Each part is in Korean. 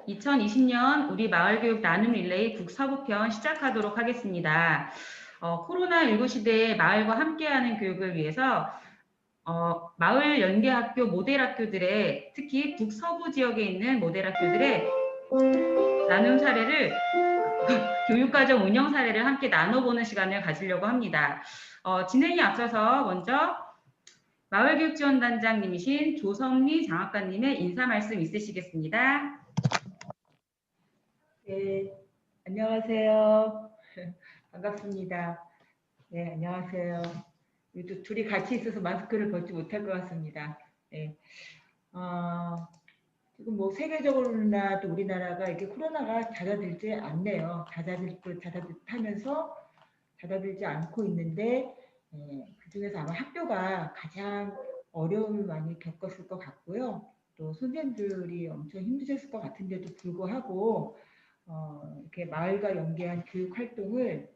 2020년 우리 마을교육 나눔 릴레이 북서부편 시작하도록 하겠습니다. 코로나19 시대에 마을과 함께하는 교육을 위해서 마을 연계학교 모델학교들의 특히 북서부 지역에 있는 모델학교들의 나눔 사례를 교육과정 운영 사례를 함께 나눠보는 시간을 가지려고 합니다. 진행에 앞서서 먼저 마을교육지원단장님이신 조성미 장학관님의 인사 말씀 있으시겠습니다. 네, 안녕하세요. 반갑습니다. 네, 안녕하세요. 또 둘이 같이 있어서 마스크를 벗지 못할 것 같습니다. 네. 지금 뭐 세계적으로나 또 우리나라가 이렇게 코로나가 잦아들지 않네요. 잦아들면서 잦아들지 않고 있는데, 그 중에서 아마 학교가 가장 어려움을 많이 겪었을 것 같고요. 또 선생님들이 엄청 힘드셨을 것 같은데도 불구하고 이렇게 마을과 연계한 교육 활동을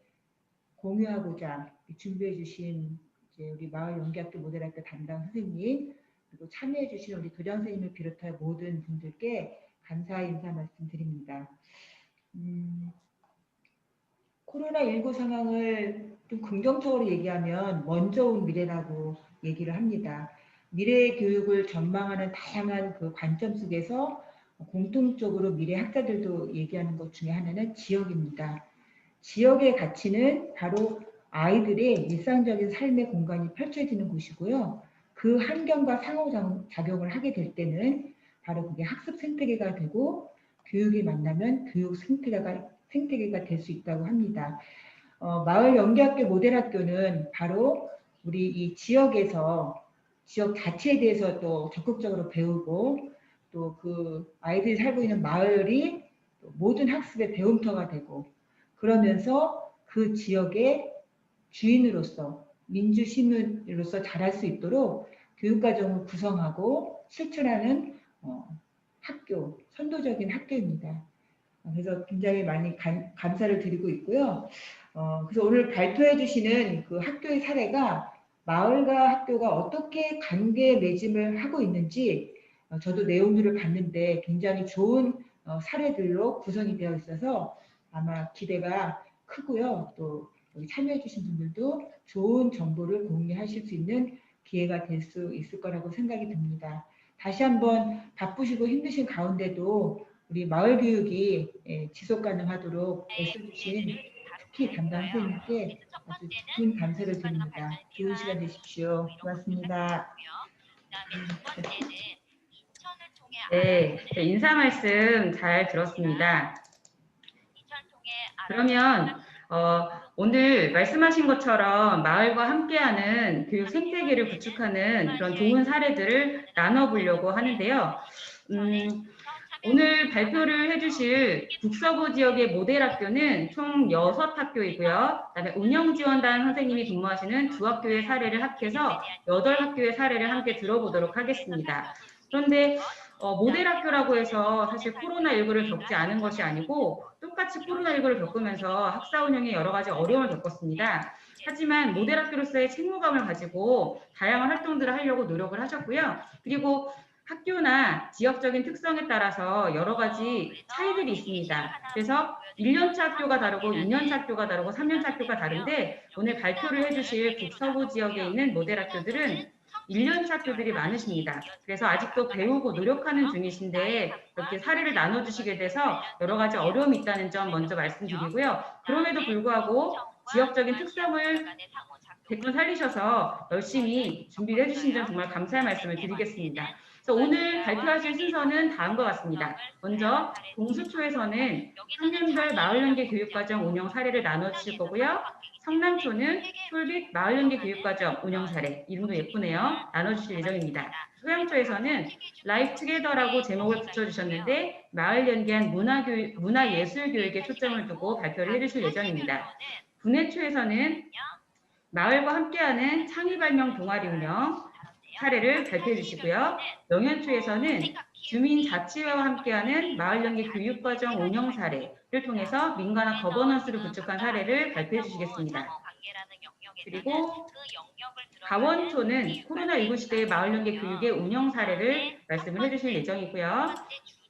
공유하고자 준비해 주신 이제 우리 마을 연계학교 모델학교 담당 선생님, 그리고 참여해 주신 우리 도장 선생님을 비롯한 모든 분들께 감사의 인사 말씀드립니다. 코로나19 상황을 좀 긍정적으로 얘기하면 먼저 온 미래라고 얘기를 합니다. 미래의 교육을 전망하는 다양한 그 관점 속에서 공통적으로 미래 학자들도 얘기하는 것 중에 하나는 지역입니다. 지역의 가치는 바로 아이들의 일상적인 삶의 공간이 펼쳐지는 곳이고요. 그 환경과 상호작용을 하게 될 때는 바로 그게 학습 생태계가 되고 교육이 만나면 교육 생태계가 될 수 있다고 합니다. 마을 연계학교 모델학교는 바로 우리 이 지역에서 지역 자체에 대해서 또 적극적으로 배우고 또 그 아이들이 살고 있는 마을이 모든 학습의 배움터가 되고 그러면서 그 지역의 주인으로서 민주시민으로서 자랄 수 있도록 교육과정을 구성하고 실천하는 학교, 선도적인 학교입니다. 그래서 굉장히 많이 감사를 드리고 있고요. 그래서 오늘 발표해 주시는 그 학교의 사례가 마을과 학교가 어떻게 관계 맺음을 하고 있는지 저도 내용들을 봤는데 굉장히 좋은 사례들로 구성이 되어 있어서 아마 기대가 크고요. 또 여기 참여해 주신 분들도 좋은 정보를 공유하실 수 있는 기회가 될 수 있을 거라고 생각이 듭니다. 다시 한번 바쁘시고 힘드신 가운데도 우리 마을 교육이 지속 가능하도록 애써주신 특히 담당 선생님께 아주 깊은 감사를 드립니다. 좋은 시간 되십시오. 고맙습니다. 네, 인사 말씀 잘 들었습니다. 그러면 오늘 말씀하신 것처럼 마을과 함께하는 교육 생태계를 구축하는 그런 좋은 사례들을 나눠보려고 하는데요. 오늘 발표를 해주실 북서부 지역의 모델학교는 총 6학교이고요. 그다음에 운영지원단 선생님이 근무하시는 2학교의 사례를 합해서 8학교의 사례를 함께 들어보도록 하겠습니다. 그런데 모델학교라고 해서 사실 코로나19를 겪지 않은 것이 아니고 똑같이 코로나19를 겪으면서 학사 운영에 여러 가지 어려움을 겪었습니다. 하지만 모델학교로서의 책무감을 가지고 다양한 활동들을 하려고 노력을 하셨고요. 그리고 학교나 지역적인 특성에 따라서 여러 가지 차이들이 있습니다. 그래서 1년차 학교가 다르고 2년차 학교가 다르고 3년차 학교가 다른데 오늘 발표를 해주실 북서부 지역에 있는 모델학교들은 1년차 학교들이 많으십니다. 그래서 아직도 배우고 노력하는 중이신데 이렇게 사례를 나눠주시게 돼서 여러 가지 어려움이 있다는 점 먼저 말씀드리고요. 그럼에도 불구하고 지역적인 특성을 100분 살리셔서 열심히 준비를 해주신 점 정말 감사의 말씀을 드리겠습니다. 그래서 오늘 발표하실 순서는 다음과 같습니다. 먼저 동수초에서는 학년별 마을연계 교육과정 운영 사례를 나눠주실 거고요. 성남초는 톨빛 마을연계 교육과정 운영 사례, 이름도 예쁘네요. 나눠주실 예정입니다. 소양초에서는 라이프 투게더라고 제목을 붙여주셨는데 마을 연계한 문화예술교육에 초점을 두고 발표를 해주실 예정입니다. 분해초에서는 마을과 함께하는 창의발명 동아리 운영 사례를 발표해 주시고요. 영현초에서는 주민자치회와 함께하는 마을연계 교육과정 운영 사례를 통해서 민관화 거버넌스를 구축한 사례를 발표해 주시겠습니다. 그리고 가원초는 코로나19 시대의 마을연계 교육의 운영 사례를 말씀을 해주실 예정이고요.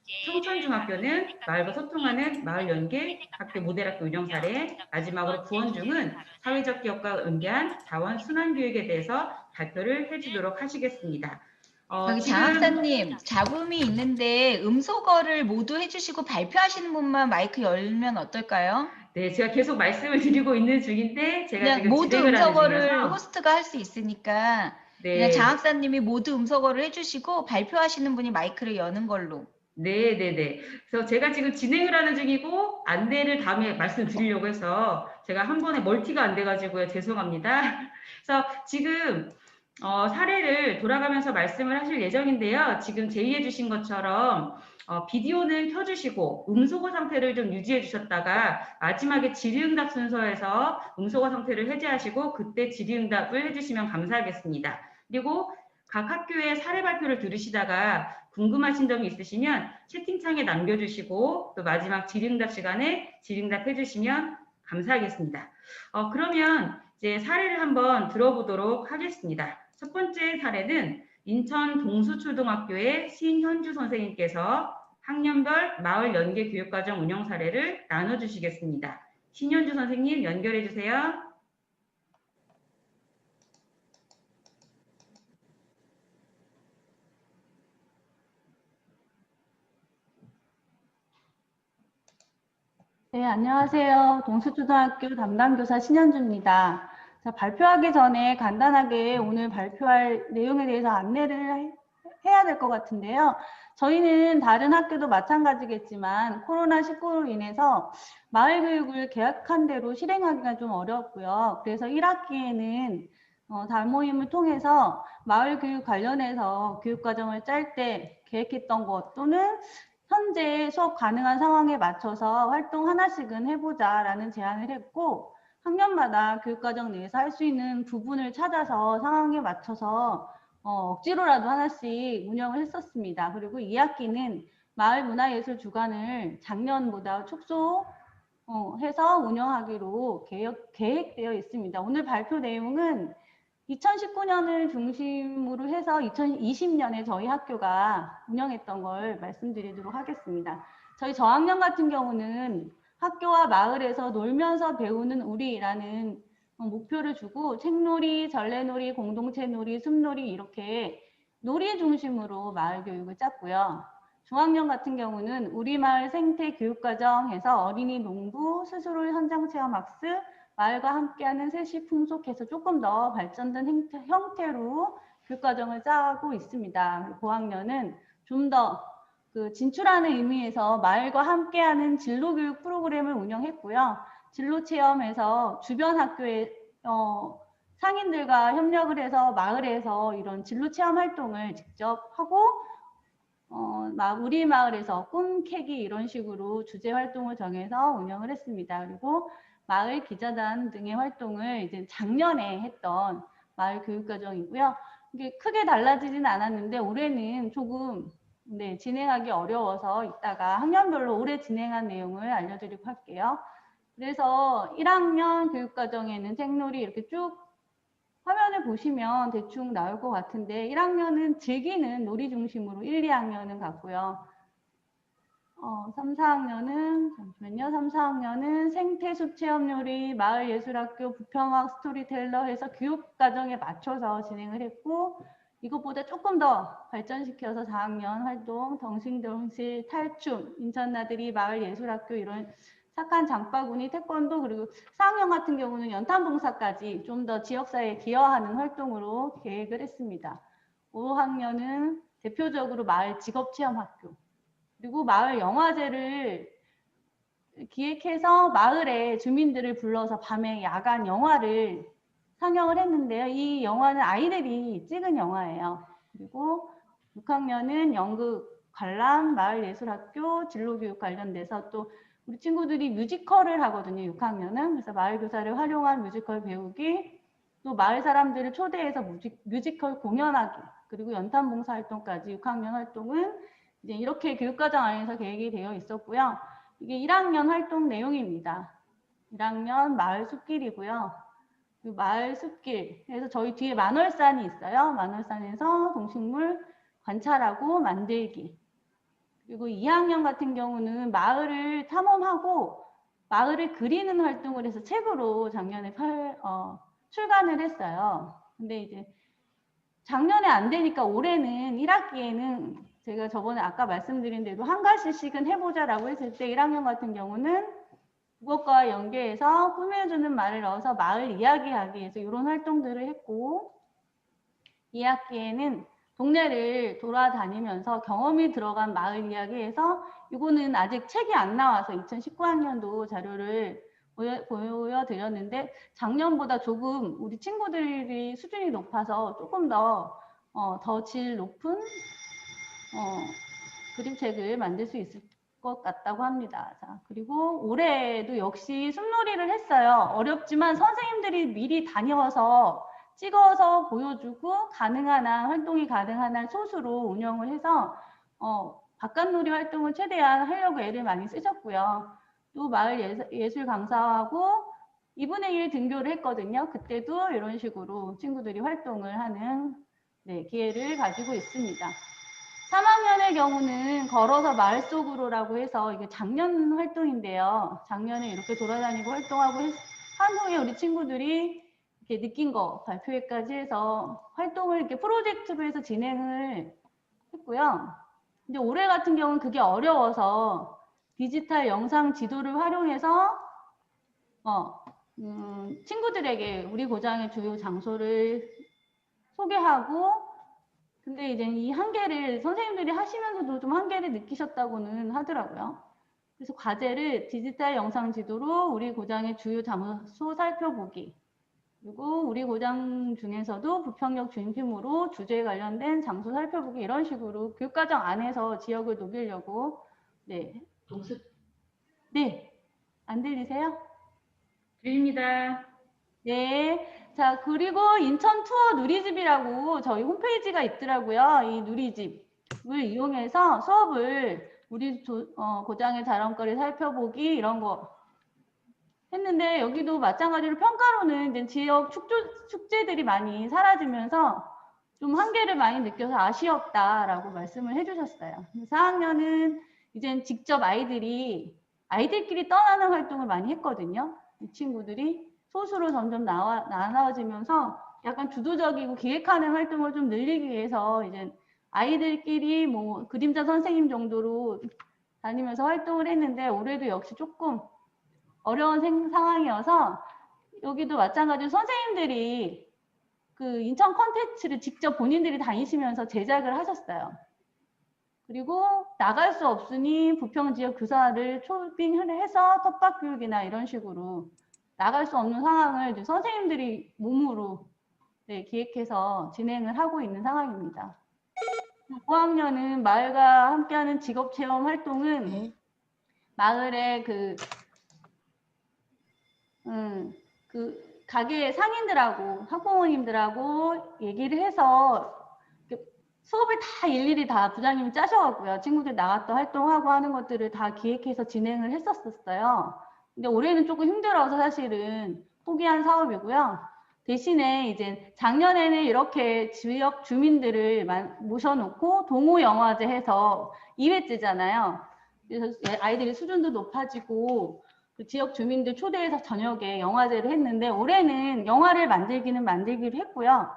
청천중학교는 마을과 소통하는 마을 연계 학교 모델 학교 운영 사례, 마지막으로 구원중은 사회적 기업과 연계한 자원 순환 교육에 대해서 발표를 해주도록 하시겠습니다. 여기 지금 장학사님, 잡음이 있는데 음소거를 모두 해주시고 발표하시는 분만 마이크 열면 어떨까요? 네, 제가 계속 말씀을 드리고 있는 중인데 제가 그냥 지금 모두 진행을 하는 음소거를 중이어서 호스트가 할 수 있으니까 그냥 네, 장학사님이 모두 음소거를 해주시고 발표하시는 분이 마이크를 여는 걸로. 네. 그래서 제가 지금 진행을 하는 중이고 안내를 다음에 말씀드리려고 해서 제가 한 번에 멀티가 안 돼가지고요. 죄송합니다. 그래서 지금 사례를 돌아가면서 말씀을 하실 예정인데요. 지금 제의해 주신 것처럼 비디오는 켜주시고 음소거 상태를 좀 유지해 주셨다가 마지막에 질의응답 순서에서 음소거 상태를 해제하시고 그때 질의응답을 해주시면 감사하겠습니다. 그리고 각 학교의 사례 발표를 들으시다가 궁금하신 점이 있으시면 채팅창에 남겨주시고 또 마지막 질의응답 시간에 질의응답 해주시면 감사하겠습니다. 그러면 이제 사례를 한번 들어보도록 하겠습니다. 첫 번째 사례는 인천 동수초등학교의 신현주 선생님께서 학년별 마을 연계 교육과정 운영 사례를 나눠주시겠습니다. 신현주 선생님 연결해 주세요. 네, 안녕하세요. 동수초등학교 담당교사 신현주입니다. 자, 발표하기 전에 간단하게 오늘 발표할 내용에 대해서 안내를 해야 될 것 같은데요. 저희는 다른 학교도 마찬가지겠지만 코로나19로 인해서 마을교육을 계획한 대로 실행하기가 좀 어렵고요. 그래서 1학기에는 달모임을 통해서 마을교육 관련해서 교육과정을 짤 때 계획했던 것 또는 현재 수업 가능한 상황에 맞춰서 활동 하나씩은 해보자라는 제안을 했고 학년마다 교육과정 내에서 할 수 있는 부분을 찾아서 상황에 맞춰서 억지로라도 하나씩 운영을 했었습니다. 그리고 2학기는 마을문화예술 주간을 작년보다 축소해서 운영하기로 계획되어 있습니다. 오늘 발표 내용은 2019년을 중심으로 해서 2020년에 저희 학교가 운영했던 걸 말씀드리도록 하겠습니다. 저희 저학년 같은 경우는 학교와 마을에서 놀면서 배우는 우리라는 목표를 주고 책놀이, 전래놀이, 공동체놀이, 숲놀이 이렇게 놀이 중심으로 마을 교육을 짰고요. 중학년 같은 경우는 우리마을 생태 교육과정에서 어린이 농부, 스스로 현장 체험 학습, 마을과 함께하는 세시 풍속해서 조금 더 발전된 형태로 교육과정을 짜고 있습니다. 고학년은 좀 더 진출하는 의미에서 마을과 함께하는 진로교육 프로그램을 운영했고요. 진로체험에서 주변 학교의 상인들과 협력을 해서 마을에서 이런 진로체험 활동을 직접 하고 우리 마을에서 꿈 캐기 이런 식으로 주제 활동을 정해서 운영을 했습니다. 그리고 마을 기자단 등의 활동을 이제 작년에 했던 마을 교육과정이고요. 이게 크게 달라지진 않았는데 올해는 조금 진행하기 어려워서 이따가 학년별로 올해 진행한 내용을 알려드리고 할게요. 그래서 1학년 교육과정에는 책놀이 이렇게 쭉 화면을 보시면 대충 나올 것 같은데 1학년은 즐기는 놀이 중심으로 1, 2학년은 갔고요. 3, 4학년은 잠시만요. 3, 4학년은 생태숲 체험놀이, 마을예술학교, 부평학 스토리텔러 해서 교육과정에 맞춰서 진행을 했고 이것보다 조금 더 발전시켜서 4학년 활동, 덩실덩실, 탈춤, 인천나들이, 마을예술학교 이런 착한 장바구니, 태권도 그리고 4학년 같은 경우는 연탄봉사까지 좀 더 지역사회에 기여하는 활동으로 계획을 했습니다. 5학년은 대표적으로 마을 직업체험학교 그리고 마을 영화제를 기획해서 마을에 주민들을 불러서 밤에 야간 영화를 상영을 했는데요. 이 영화는 아이들이 찍은 영화예요. 그리고 6학년은 연극, 관람, 마을예술학교, 진로교육 관련돼서 또 우리 친구들이 뮤지컬을 하거든요. 6학년은. 그래서 마을교사를 활용한 뮤지컬 배우기, 또 마을 사람들을 초대해서 뮤지컬 공연하기, 그리고 연탄봉사 활동까지 6학년 활동은 이제 이렇게 교육과정 안에서 계획이 되어 있었고요. 이게 1학년 활동 내용입니다. 1학년 마을 숲길이고요. 그 마을 숲길에서 저희 뒤에 만월산이 있어요. 만월산에서 동식물 관찰하고 만들기. 그리고 2학년 같은 경우는 마을을 탐험하고 마을을 그리는 활동을 해서 책으로 작년에 출간을 했어요. 근데 이제 작년에 안 되니까 올해는 1학기에는 제가 저번에 아까 말씀드린 대로 한 가지씩은 해보자라고 했을 때 1학년 같은 경우는 그것과 연계해서 꾸며주는 말을 넣어서 마을 이야기하기 위해서 이런 활동들을 했고 2학기에는 동네를 돌아다니면서 경험이 들어간 마을 이야기에서 이거는 아직 책이 안 나와서 2019학년도 자료를 보여드렸는데 작년보다 조금 우리 친구들이 수준이 높아서 조금 더 질 높은 그림책을 만들 수 있을 것 같다고 합니다. 자, 그리고 올해도 역시 숲놀이를 했어요. 어렵지만 선생님들이 미리 다녀와서 찍어서 보여주고 가능한 한 활동이 가능한 한 소수로 운영을 해서 바깥놀이 활동을 최대한 하려고 애를 많이 쓰셨고요. 또 마을 예술 강사하고 2분의 1 등교를 했거든요. 그때도 이런 식으로 친구들이 활동을 하는 기회를 가지고 있습니다. 3학년의 경우는 걸어서 마을 속으로라고 해서 이게 작년 활동인데요. 작년에 이렇게 돌아다니고 활동하고 한 후에 우리 친구들이 이렇게 느낀 거 발표회까지 해서 활동을 이렇게 프로젝트로 해서 진행을 했고요. 근데 올해 같은 경우는 그게 어려워서 디지털 영상 지도를 활용해서 친구들에게 우리 고장의 주요 장소를 소개하고 근데 이제 이 한계를 선생님들이 하시면서도 좀 한계를 느끼셨다고는 하더라고요. 그래서 과제를 디지털 영상 지도로 우리 고장의 주요 장소 살펴보기 그리고 우리 고장 중에서도 부평역 중심으로 주제에 관련된 장소 살펴보기 이런 식으로 교육과정 안에서 지역을 녹이려고 안 들리세요? 드립니다. 네. 자, 그리고 인천 투어 누리집이라고 저희 홈페이지가 있더라고요. 이 누리집을 이용해서 수업을 우리 고장의 자랑거리 살펴보기 이런 거 했는데 여기도 마찬가지로 평가로는 이제 지역 축제들이 많이 사라지면서 좀 한계를 많이 느껴서 아쉬웠다라고 말씀을 해주셨어요. 4학년은 이제 직접 아이들끼리 떠나는 활동을 많이 했거든요. 이 친구들이 소수로 점점 나눠지면서 약간 주도적이고 기획하는 활동을 좀 늘리기 위해서 이제 아이들끼리 뭐 그림자 선생님 정도로 다니면서 활동을 했는데 올해도 역시 조금 어려운 상황이어서 여기도 마찬가지로 선생님들이 그 인천 컨텐츠를 직접 본인들이 다니시면서 제작을 하셨어요. 그리고 나갈 수 없으니 부평 지역 교사를 초빙을 해서 텃밭 교육이나 이런 식으로 나갈 수 없는 상황을 이제 선생님들이 몸으로 기획해서 진행을 하고 있는 상황입니다. 5학년은 마을과 함께하는 직업체험 활동은 마을의 그 가게 상인들하고 학부모님들하고 얘기를 해서 수업을 다 일일이 다 부장님이 짜셔갖고요. 친구들 나갔다 활동하고 하는 것들을 다 기획해서 진행을 했었어요. 근데 올해는 조금 힘들어서 사실은 포기한 사업이고요. 대신에 이제 작년에는 이렇게 지역 주민들을 모셔놓고 동호영화제 해서 2회째잖아요. 그래서 아이들이 수준도 높아지고 그 지역 주민들 초대해서 저녁에 영화제를 했는데 올해는 영화를 만들기로 했고요.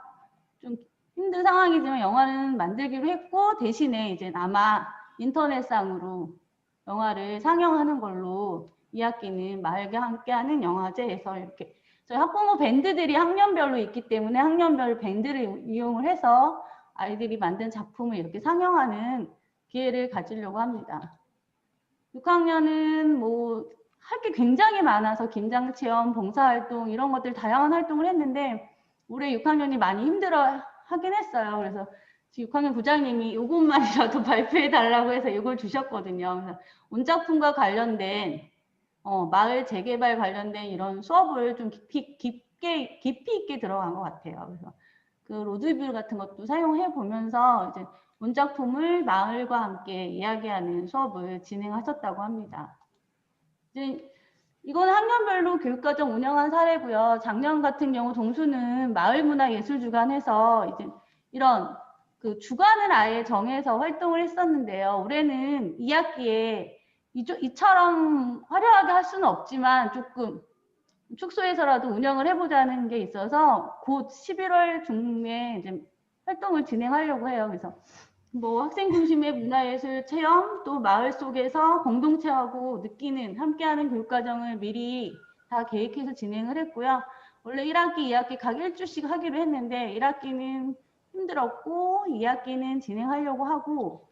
좀 힘든 상황이지만 영화는 만들기로 했고 대신에 이제 아마 인터넷상으로 영화를 상영하는 걸로 2학기는 마을과 함께하는 영화제에서 이렇게 저희 학부모 밴드들이 학년별로 있기 때문에 학년별 밴드를 이용을 해서 아이들이 만든 작품을 이렇게 상영하는 기회를 가지려고 합니다. 6학년은 뭐 할 게 굉장히 많아서 김장체험, 봉사활동 이런 것들 다양한 활동을 했는데 올해 6학년이 많이 힘들어 하긴 했어요. 그래서 6학년 부장님이 이것만이라도 발표해 달라고 해서 이걸 주셨거든요. 그래서 온작품과 관련된 마을 재개발 관련된 이런 수업을 좀 깊이 있게 들어간 것 같아요. 그래서 그 로드뷰 같은 것도 사용해 보면서 이제 온작품을 마을과 함께 이야기하는 수업을 진행하셨다고 합니다. 이제 이건 학년별로 교육과정 운영한 사례고요. 작년 같은 경우 동수는 마을문화예술주간에서 이제 이런 그 주간을 아예 정해서 활동을 했었는데요. 올해는 2학기에 이처럼 화려하게 할 수는 없지만 조금 축소해서라도 운영을 해보자는 게 있어서 곧 11월 중에 이제 활동을 진행하려고 해요. 그래서 뭐 학생 중심의 문화예술 체험, 또 마을 속에서 공동체하고 느끼는 함께하는 교육과정을 미리 다 계획해서 진행을 했고요. 원래 1학기, 2학기 각 1주씩 하기로 했는데 1학기는 힘들었고 2학기는 진행하려고 하고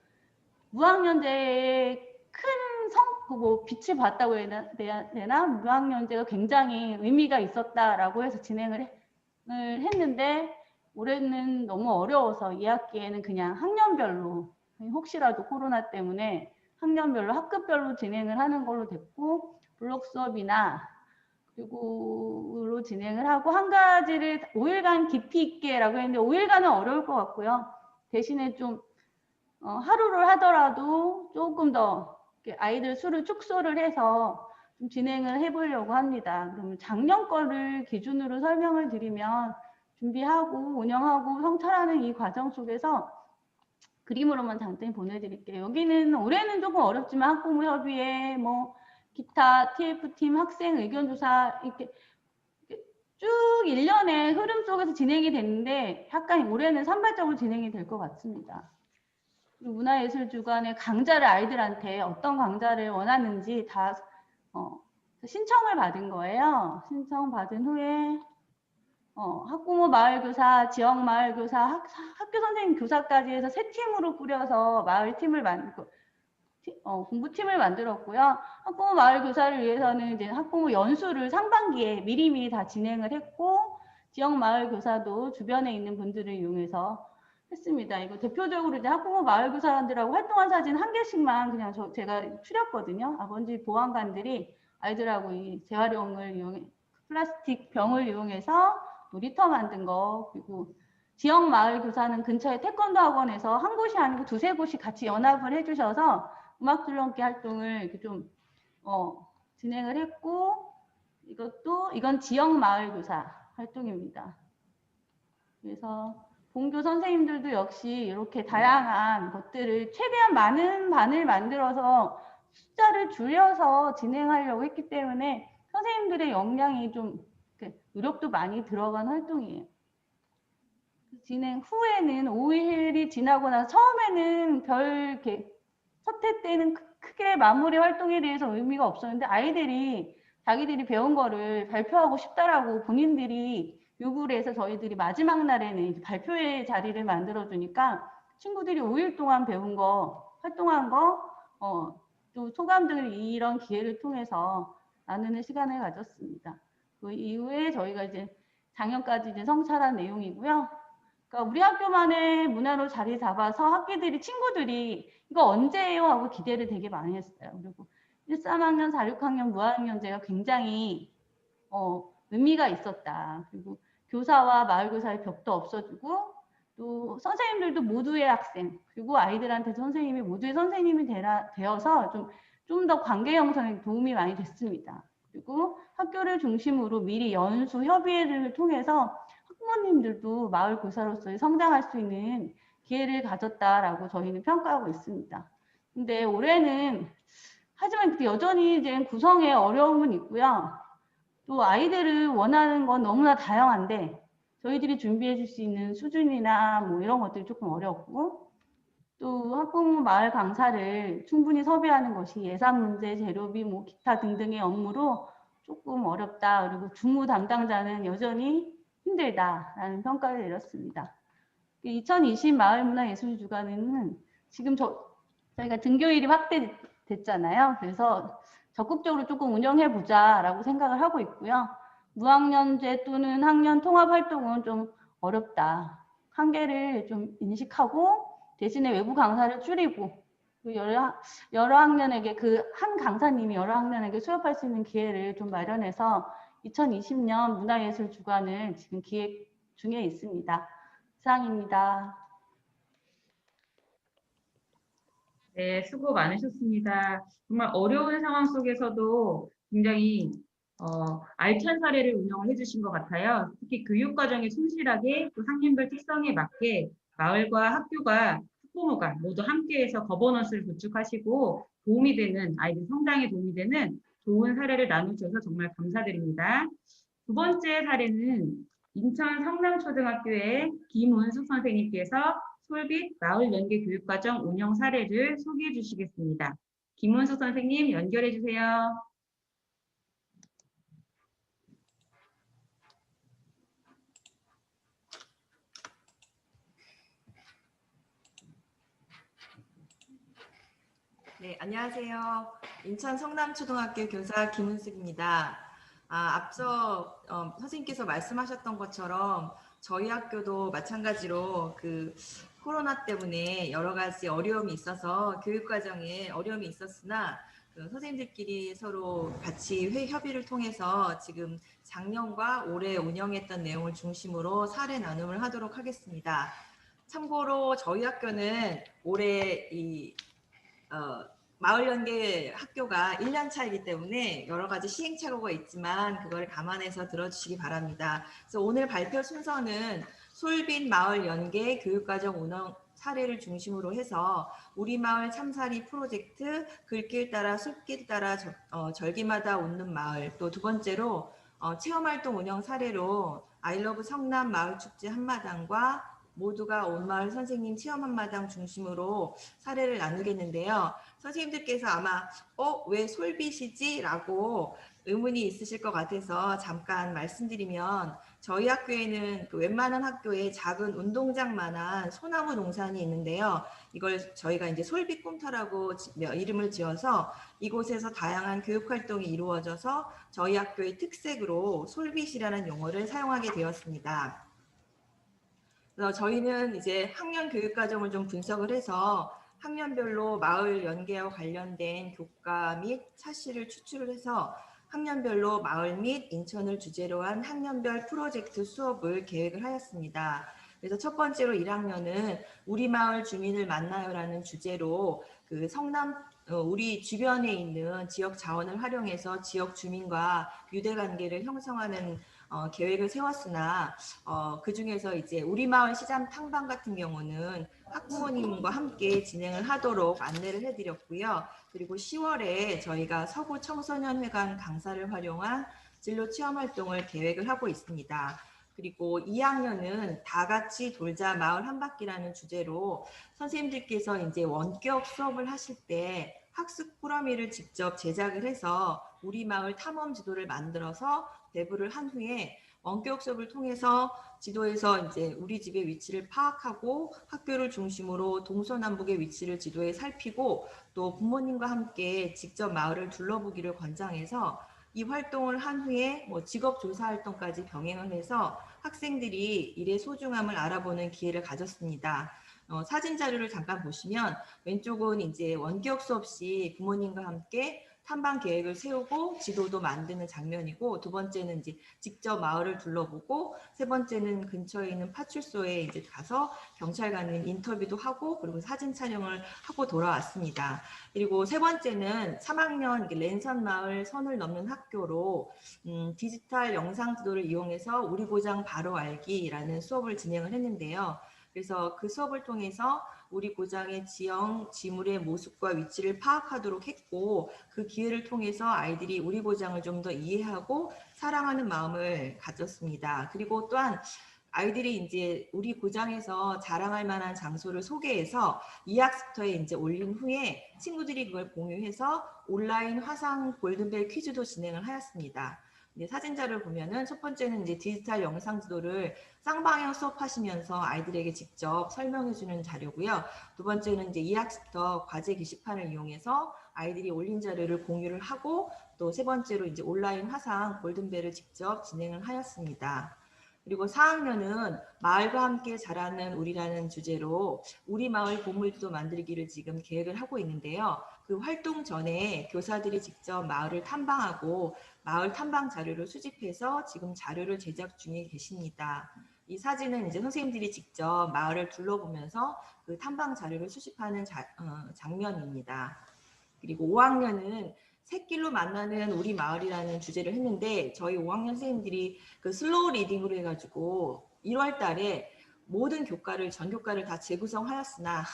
무학년제의 큰 빛을 봤다고 해야 되나? 무학년제가 굉장히 의미가 있었다라고 해서 진행을 했는데 올해는 너무 어려워서 2학기에는 그냥 학년별로 혹시라도 코로나 때문에 학년별로 학급별로 진행을 하는 걸로 됐고 블록 수업이나 그리고로 진행을 하고 한 가지를 5일간 깊이 있게라고 했는데 5일간은 어려울 것 같고요. 대신에 좀 하루를 하더라도 조금 더 아이들 수를 축소를 해서 좀 진행을 해보려고 합니다. 그러면 작년 거를 기준으로 설명을 드리면 준비하고 운영하고 성찰하는 이 과정 속에서 그림으로만 잠깐 보내드릴게요. 여기는 올해는 조금 어렵지만 학부모 협의회, 뭐 기타 TF팀 학생 의견조사 이렇게 쭉 1년의 흐름 속에서 진행이 됐는데 약간 올해는 산발적으로 진행이 될 것 같습니다. 문화예술 주간의 강좌를 아이들한테 어떤 강좌를 원하는지 다 신청을 받은 거예요. 신청 받은 후에 학부모 마을교사, 지역 마을교사, 학교 선생님 교사까지 해서 세 팀으로 꾸려서 마을팀을 공부팀을 만들었고요. 학부모 마을교사를 위해서는 이제 학부모 연수를 상반기에 미리미리 다 진행을 했고 지역 마을교사도 주변에 있는 분들을 이용해서 했습니다. 이거 대표적으로 이제 학부모 마을교사들하고 활동한 사진 한 개씩만 그냥 제가 추렸거든요. 아버지 보안관들이 아이들하고 이 재활용을 이용해 플라스틱 병을 이용해서 놀이터 만든 거, 그리고 지역 마을 교사는 근처에 태권도 학원에서 한 곳이 아니고 두세 곳이 같이 연합을 해주셔서 음악 줄넘기 활동을 이렇게 좀 진행을 했고 이건 지역 마을 교사 활동입니다. 그래서 본교 선생님들도 역시 이렇게 다양한 것들을 최대한 많은 반을 만들어서 숫자를 줄여서 진행하려고 했기 때문에 선생님들의 역량이 좀 노력도 많이 들어간 활동이에요. 진행 후에는 5일이 지나고 나서 처음에는 첫 해 때는 크게 마무리 활동에 대해서 의미가 없었는데 아이들이 자기들이 배운 거를 발표하고 싶다라고 본인들이 요구를 해서 저희들이 마지막 날에는 발표회 자리를 만들어 주니까 친구들이 5일 동안 배운 거, 활동한 거, 또 소감 등을 이런 기회를 통해서 나누는 시간을 가졌습니다. 그 이후에 저희가 이제 작년까지 이제 성찰한 내용이고요. 그러니까 우리 학교만의 문화로 자리 잡아서 학기들이 친구들이 이거 언제예요? 하고 기대를 되게 많이 했어요. 그리고 1, 3학년, 4, 6학년 무학년제가 굉장히 의미가 있었다. 그리고 교사와 마을교사의 벽도 없어지고 또 선생님들도 모두의 학생 그리고 아이들한테 선생님이 모두의 선생님이 되어서 좀 더 관계 형성에 도움이 많이 됐습니다. 그리고 학교를 중심으로 미리 연수 협의회를 통해서 학부모님들도 마을 교사로서의 성장할 수 있는 기회를 가졌다라고 저희는 평가하고 있습니다. 근데 올해는 하지만 여전히 이제 구성에 어려움은 있고요. 또 아이들을 원하는 건 너무나 다양한데 저희들이 준비해 줄 수 있는 수준이나 뭐 이런 것들이 조금 어렵고 또 학부모 마을 강사를 충분히 섭외하는 것이 예산 문제, 재료비, 뭐 기타 등등의 업무로 조금 어렵다. 그리고 주무 담당자는 여전히 힘들다라는 평가를 내렸습니다. 2020 마을문화예술주간에는 지금 저희가 등교일이 확대됐잖아요. 그래서 적극적으로 조금 운영해보자라고 생각을 하고 있고요. 무학년제 또는 학년 통합 활동은 좀 어렵다. 한계를 좀 인식하고 대신에 외부 강사를 줄이고 여러 학년에게 한 강사님이 여러 학년에게 수업할 수 있는 기회를 좀 마련해서 2020년 문화예술 주간을 지금 기획 중에 있습니다. 이상입니다. 네, 수고 많으셨습니다. 정말 어려운 상황 속에서도 굉장히 알찬 사례를 운영을 해주신 것 같아요. 특히 교육과정에 충실하게 또 학년별 특성에 맞게 마을과 학교가 학부모가 모두 함께해서 거버넌스를 구축하시고 도움이 되는 아이들 성장에 도움이 되는 좋은 사례를 나누셔서 정말 감사드립니다. 두 번째 사례는 인천 성남초등학교의 김은숙 선생님께서 솔빛 마을 연계 교육과정 운영 사례를 소개해 주시겠습니다. 김은숙 선생님 연결해 주세요. 네, 안녕하세요. 인천 성남초등학교 교사 김은숙입니다. 앞서 선생님께서 말씀하셨던 것처럼 저희 학교도 마찬가지로 그 코로나 때문에 여러 가지 어려움이 있어서 교육과정에 어려움이 있었으나 그 선생님들끼리 서로 같이 협의를 통해서 지금 작년과 올해 운영했던 내용을 중심으로 사례 나눔을 하도록 하겠습니다. 참고로 저희 학교는 올해 마을 연계 학교가 1년 차이기 때문에 여러 가지 시행착오가 있지만 그걸 감안해서 들어주시기 바랍니다. 그래서 오늘 발표 순서는 솔빛 마을 연계 교육과정 운영 사례를 중심으로 해서 우리 마을 참사리 프로젝트, 글길 따라 숲길 따라 절기마다 웃는 마을, 또 두 번째로 체험활동 운영 사례로 아이러브 성남 마을축제 한마당과 모두가 온 마을 선생님 체험 한마당 중심으로 사례를 나누겠는데요. 선생님들께서 아마 왜 솔빛이지? 라고 의문이 있으실 것 같아서 잠깐 말씀드리면 저희 학교에는 그 웬만한 학교에 작은 운동장만한 소나무 농산이 있는데요. 이걸 저희가 이제 솔빛 꿈터라고 이름을 지어서 이곳에서 다양한 교육 활동이 이루어져서 저희 학교의 특색으로 솔빛이라는 용어를 사용하게 되었습니다. 그래서 저희는 이제 학년 교육 과정을 좀 분석을 해서 학년별로 마을 연계와 관련된 교과 및 차시를 추출을 해서 학년별로 마을 및 인천을 주제로 한 학년별 프로젝트 수업을 계획을 하였습니다. 그래서 첫 번째로 1학년은 우리 마을 주민을 만나요라는 주제로 그 우리 주변에 있는 지역 자원을 활용해서 지역 주민과 유대관계를 형성하는 계획을 세웠으나 그 중에서 이제 우리 마을 시장 탐방 같은 경우는 학부모님과 함께 진행을 하도록 안내를 해드렸고요. 그리고 10월에 저희가 서구 청소년회관 강사를 활용한 진로 체험 활동을 계획을 하고 있습니다. 그리고 2학년은 다 같이 돌자 마을 한 바퀴라는 주제로 선생님들께서 이제 원격 수업을 하실 때 학습 꾸러미를 직접 제작을 해서 우리 마을 탐험 지도를 만들어서 배부를 한 후에 원격 수업을 통해서 지도에서 이제 우리 집의 위치를 파악하고 학교를 중심으로 동서남북의 위치를 지도에 살피고 또 부모님과 함께 직접 마을을 둘러보기를 권장해서 이 활동을 한 후에 직업 조사 활동까지 병행을 해서 학생들이 일의 소중함을 알아보는 기회를 가졌습니다. 사진 자료를 잠깐 보시면 왼쪽은 이제 원격 수업 시 부모님과 함께 탐방 계획을 세우고 지도도 만드는 장면이고, 두 번째는 이제 직접 마을을 둘러보고, 세 번째는 근처에 있는 파출소에 이제 가서 경찰관님 인터뷰도 하고 그리고 사진 촬영을 하고 돌아왔습니다. 그리고 세 번째는 3학년 랜선 마을 선을 넘는 학교로 디지털 영상 지도를 이용해서 우리 고장 바로 알기라는 수업을 진행을 했는데요. 그래서 그 수업을 통해서 우리 고장의 지형, 지물의 모습과 위치를 파악하도록 했고, 그 기회를 통해서 아이들이 우리 고장을 좀 더 이해하고 사랑하는 마음을 가졌습니다. 그리고 또한 아이들이 이제 우리 고장에서 자랑할 만한 장소를 소개해서 이학습터에 이제 올린 후에 친구들이 그걸 공유해서 온라인 화상 골든벨 퀴즈도 진행을 하였습니다. 사진 자료를 보면은 첫 번째는 이제 디지털 영상 지도를 쌍방향 수업하시면서 아이들에게 직접 설명해주는 자료고요. 두 번째는 이제 이학습터 과제 게시판을 이용해서 아이들이 올린 자료를 공유를 하고, 또 세 번째로 이제 온라인 화상 골든벨을 직접 진행을 하였습니다. 그리고 4학년은 마을과 함께 자라는 우리라는 주제로 우리 마을 보물지도 만들기를 지금 계획을 하고 있는데요. 그 활동 전에 교사들이 직접 마을을 탐방하고 마을 탐방 자료를 수집해서 지금 자료를 제작 중에 계십니다. 이 사진은 이제 선생님들이 직접 마을을 둘러보면서 그 탐방 자료를 수집하는 장면입니다. 그리고 5학년은 샛길로 만나는 우리 마을이라는 주제를 했는데, 저희 5학년 선생님들이 그 슬로우 리딩으로 해가지고 1월 달에 모든 교과를 전 교과를 다 재구성하였으나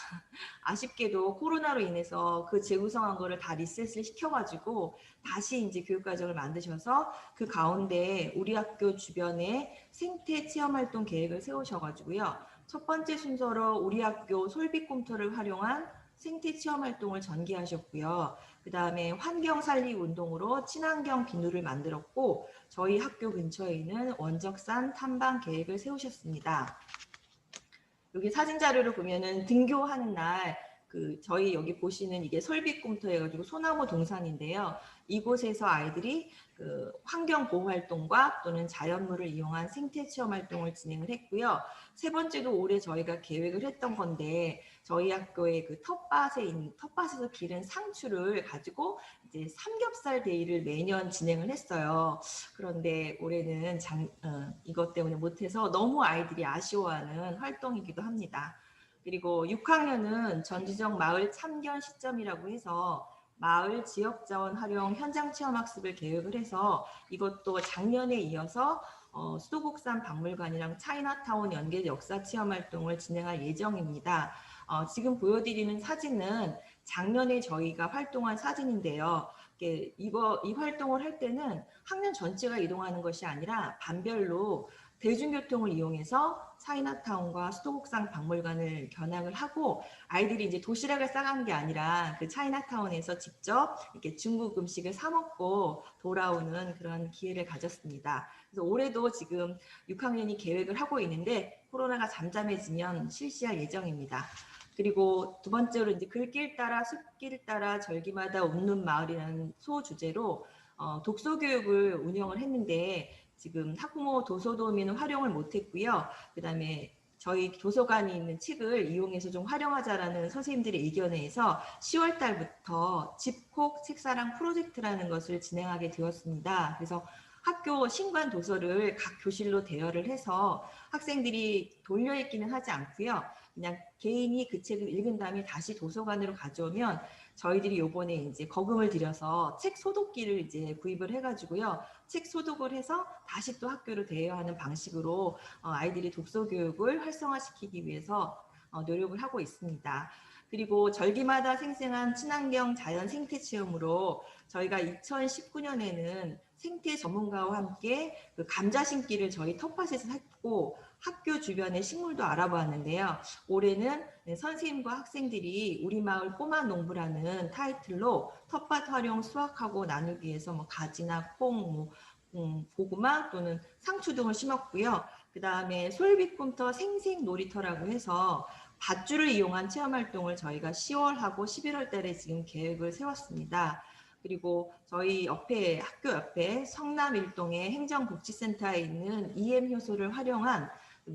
아쉽게도 코로나로 인해서 그 재구성한 거를 다 리셋을 시켜가지고 다시 이제 교육과정을 만드셔서 그 가운데 우리 학교 주변에 생태 체험활동 계획을 세우셔가지고요. 첫 번째 순서로 우리 학교 솔빛 꿈터를 활용한 생태 체험활동을 전개하셨고요. 그 다음에 환경살리기 운동으로 친환경 비누를 만들었고 저희 학교 근처에 있는 원적산 탐방 계획을 세우셨습니다. 여기 사진 자료를 보면은 등교하는 날 저희 여기 보시는 이게 솔빛꿈터 해가지고 소나무 동산인데요. 이곳에서 아이들이 환경 보호 활동과 또는 자연물을 이용한 생태 체험 활동을 진행을 했고요. 세 번째도 올해 저희가 계획을 했던 건데 저희 학교의 텃밭에서 기른 상추를 가지고 이제 삼겹살 데이를 매년 진행을 했어요. 그런데 올해는 이것 때문에 못해서 너무 아이들이 아쉬워하는 활동이기도 합니다. 그리고 6학년은 전지적 마을 참견 시점이라고 해서 마을 지역자원 활용 현장 체험 학습을 계획을 해서 이것도 작년에 이어서 수도국산 박물관이랑 차이나타운 연계 역사 체험 활동을 진행할 예정입니다. 지금 보여드리는 사진은 작년에 저희가 활동한 사진인데요. 이 활동을 할 때는 학년 전체가 이동하는 것이 아니라 반별로 대중교통을 이용해서 차이나타운과 수도국산 박물관을 견학을 하고 아이들이 이제 도시락을 싸간 게 아니라 그 차이나타운에서 직접 이렇게 중국 음식을 사 먹고 돌아오는 그런 기회를 가졌습니다. 그래서 올해도 지금 6학년이 계획을 하고 있는데 코로나가 잠잠해지면 실시할 예정입니다. 그리고 두 번째로 이제 글길 따라 숲길 따라 절기마다 웃는 마을이라는 소주제로 독서 교육을 운영을 했는데 지금 학부모 도서도우미는 활용을 못했고요. 그다음에 저희 도서관이 있는 책을 이용해서 좀 활용하자라는 선생님들의 의견에 의해서 10월 달부터 집콕 책사랑 프로젝트라는 것을 진행하게 되었습니다. 그래서 학교 신관 도서를 각 교실로 대여를 해서 학생들이 돌려 읽기는 하지 않고요. 그냥 개인이 그 책을 읽은 다음에 다시 도서관으로 가져오면 저희들이 요번에 이제 거금을 들여서 책 소독기를 이제 구입을 해가지고요. 책 소독을 해서 다시 또 학교로 대여하는 방식으로 아이들이 독서 교육을 활성화시키기 위해서 노력을 하고 있습니다. 그리고 절기마다 생생한 친환경 자연 생태 체험으로 저희가 2019년에는 생태 전문가와 함께 그 감자 심기를 저희 텃밭에서 했고 학교 주변의 식물도 알아보았는데요. 올해는 선생님과 학생들이 우리 마을 꼬마 농부라는 타이틀로 텃밭 활용 수확하고 나누기 위해서 뭐 가지나 콩, 고구마 또는 상추 등을 심었고요. 그 다음에 솔빛꿈터 생생 놀이터라고 해서 밧줄을 이용한 체험 활동을 저희가 10월하고 11월 달에 지금 계획을 세웠습니다. 그리고 저희 학교 옆에 성남 일동의 행정복지센터에 있는 EM 효소를 활용한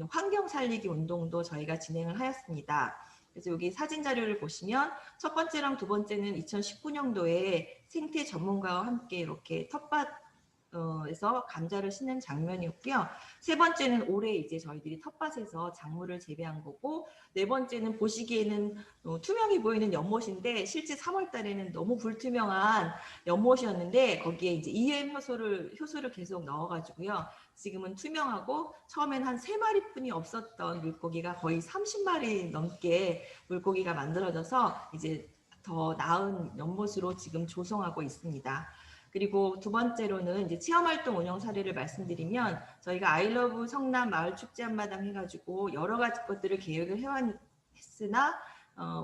환경 살리기 운동도 저희가 진행을 하였습니다. 그래서 여기 사진 자료를 보시면 첫 번째랑 두 번째는 2019년도에 생태 전문가와 함께 이렇게 텃밭에서 감자를 심는 장면이었고요. 세 번째는 올해 이제 저희들이 텃밭에서 작물을 재배한 거고, 네 번째는 보시기에는 투명해 보이는 연못인데 실제 3월 달에는 너무 불투명한 연못이었는데 거기에 이제 EM 효소를 계속 넣어가지고요. 지금은 투명하고 처음엔 한 3마리뿐이 없었던 물고기가 거의 30마리 넘게 물고기가 만들어져서 이제 더 나은 연못으로 지금 조성하고 있습니다. 그리고 두 번째로는 이제 체험활동 운영 사례를 말씀드리면 저희가 아이러브 성남 마을 축제 한마당 해가지고 여러 가지 것들을 계획을 했으나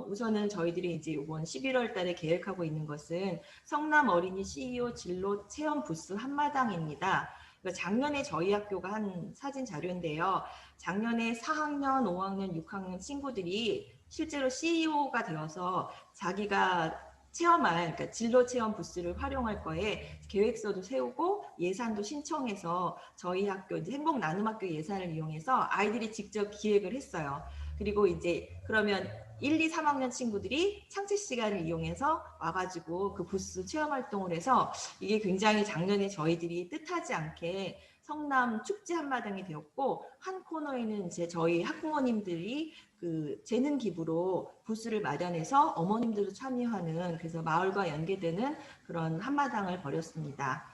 우선은 저희들이 이제 이번 11월 달에 계획하고 있는 것은 성남 어린이 CEO 진로 체험 부스 한마당입니다. 작년에 저희 학교가 한 사진 자료인데요. 작년에 4학년, 5학년, 6학년 친구들이 실제로 CEO가 되어서 자기가 그러니까 진로 체험 부스를 활용할 거에 계획서도 세우고 예산도 신청해서 저희 학교 행복 나눔 학교 예산을 이용해서 아이들이 직접 기획을 했어요. 그리고 이제 그러면 1, 2, 3학년 친구들이 창체 시간을 이용해서 와가지고 그 부스 체험 활동을 해서 이게 굉장히 작년에 저희들이 뜻하지 않게 성남 축제 한마당이 되었고, 한 코너에는 이제 저희 학부모님들이 그 재능 기부로 부스를 마련해서 어머님들도 참여하는, 그래서 마을과 연계되는 그런 한마당을 벌였습니다.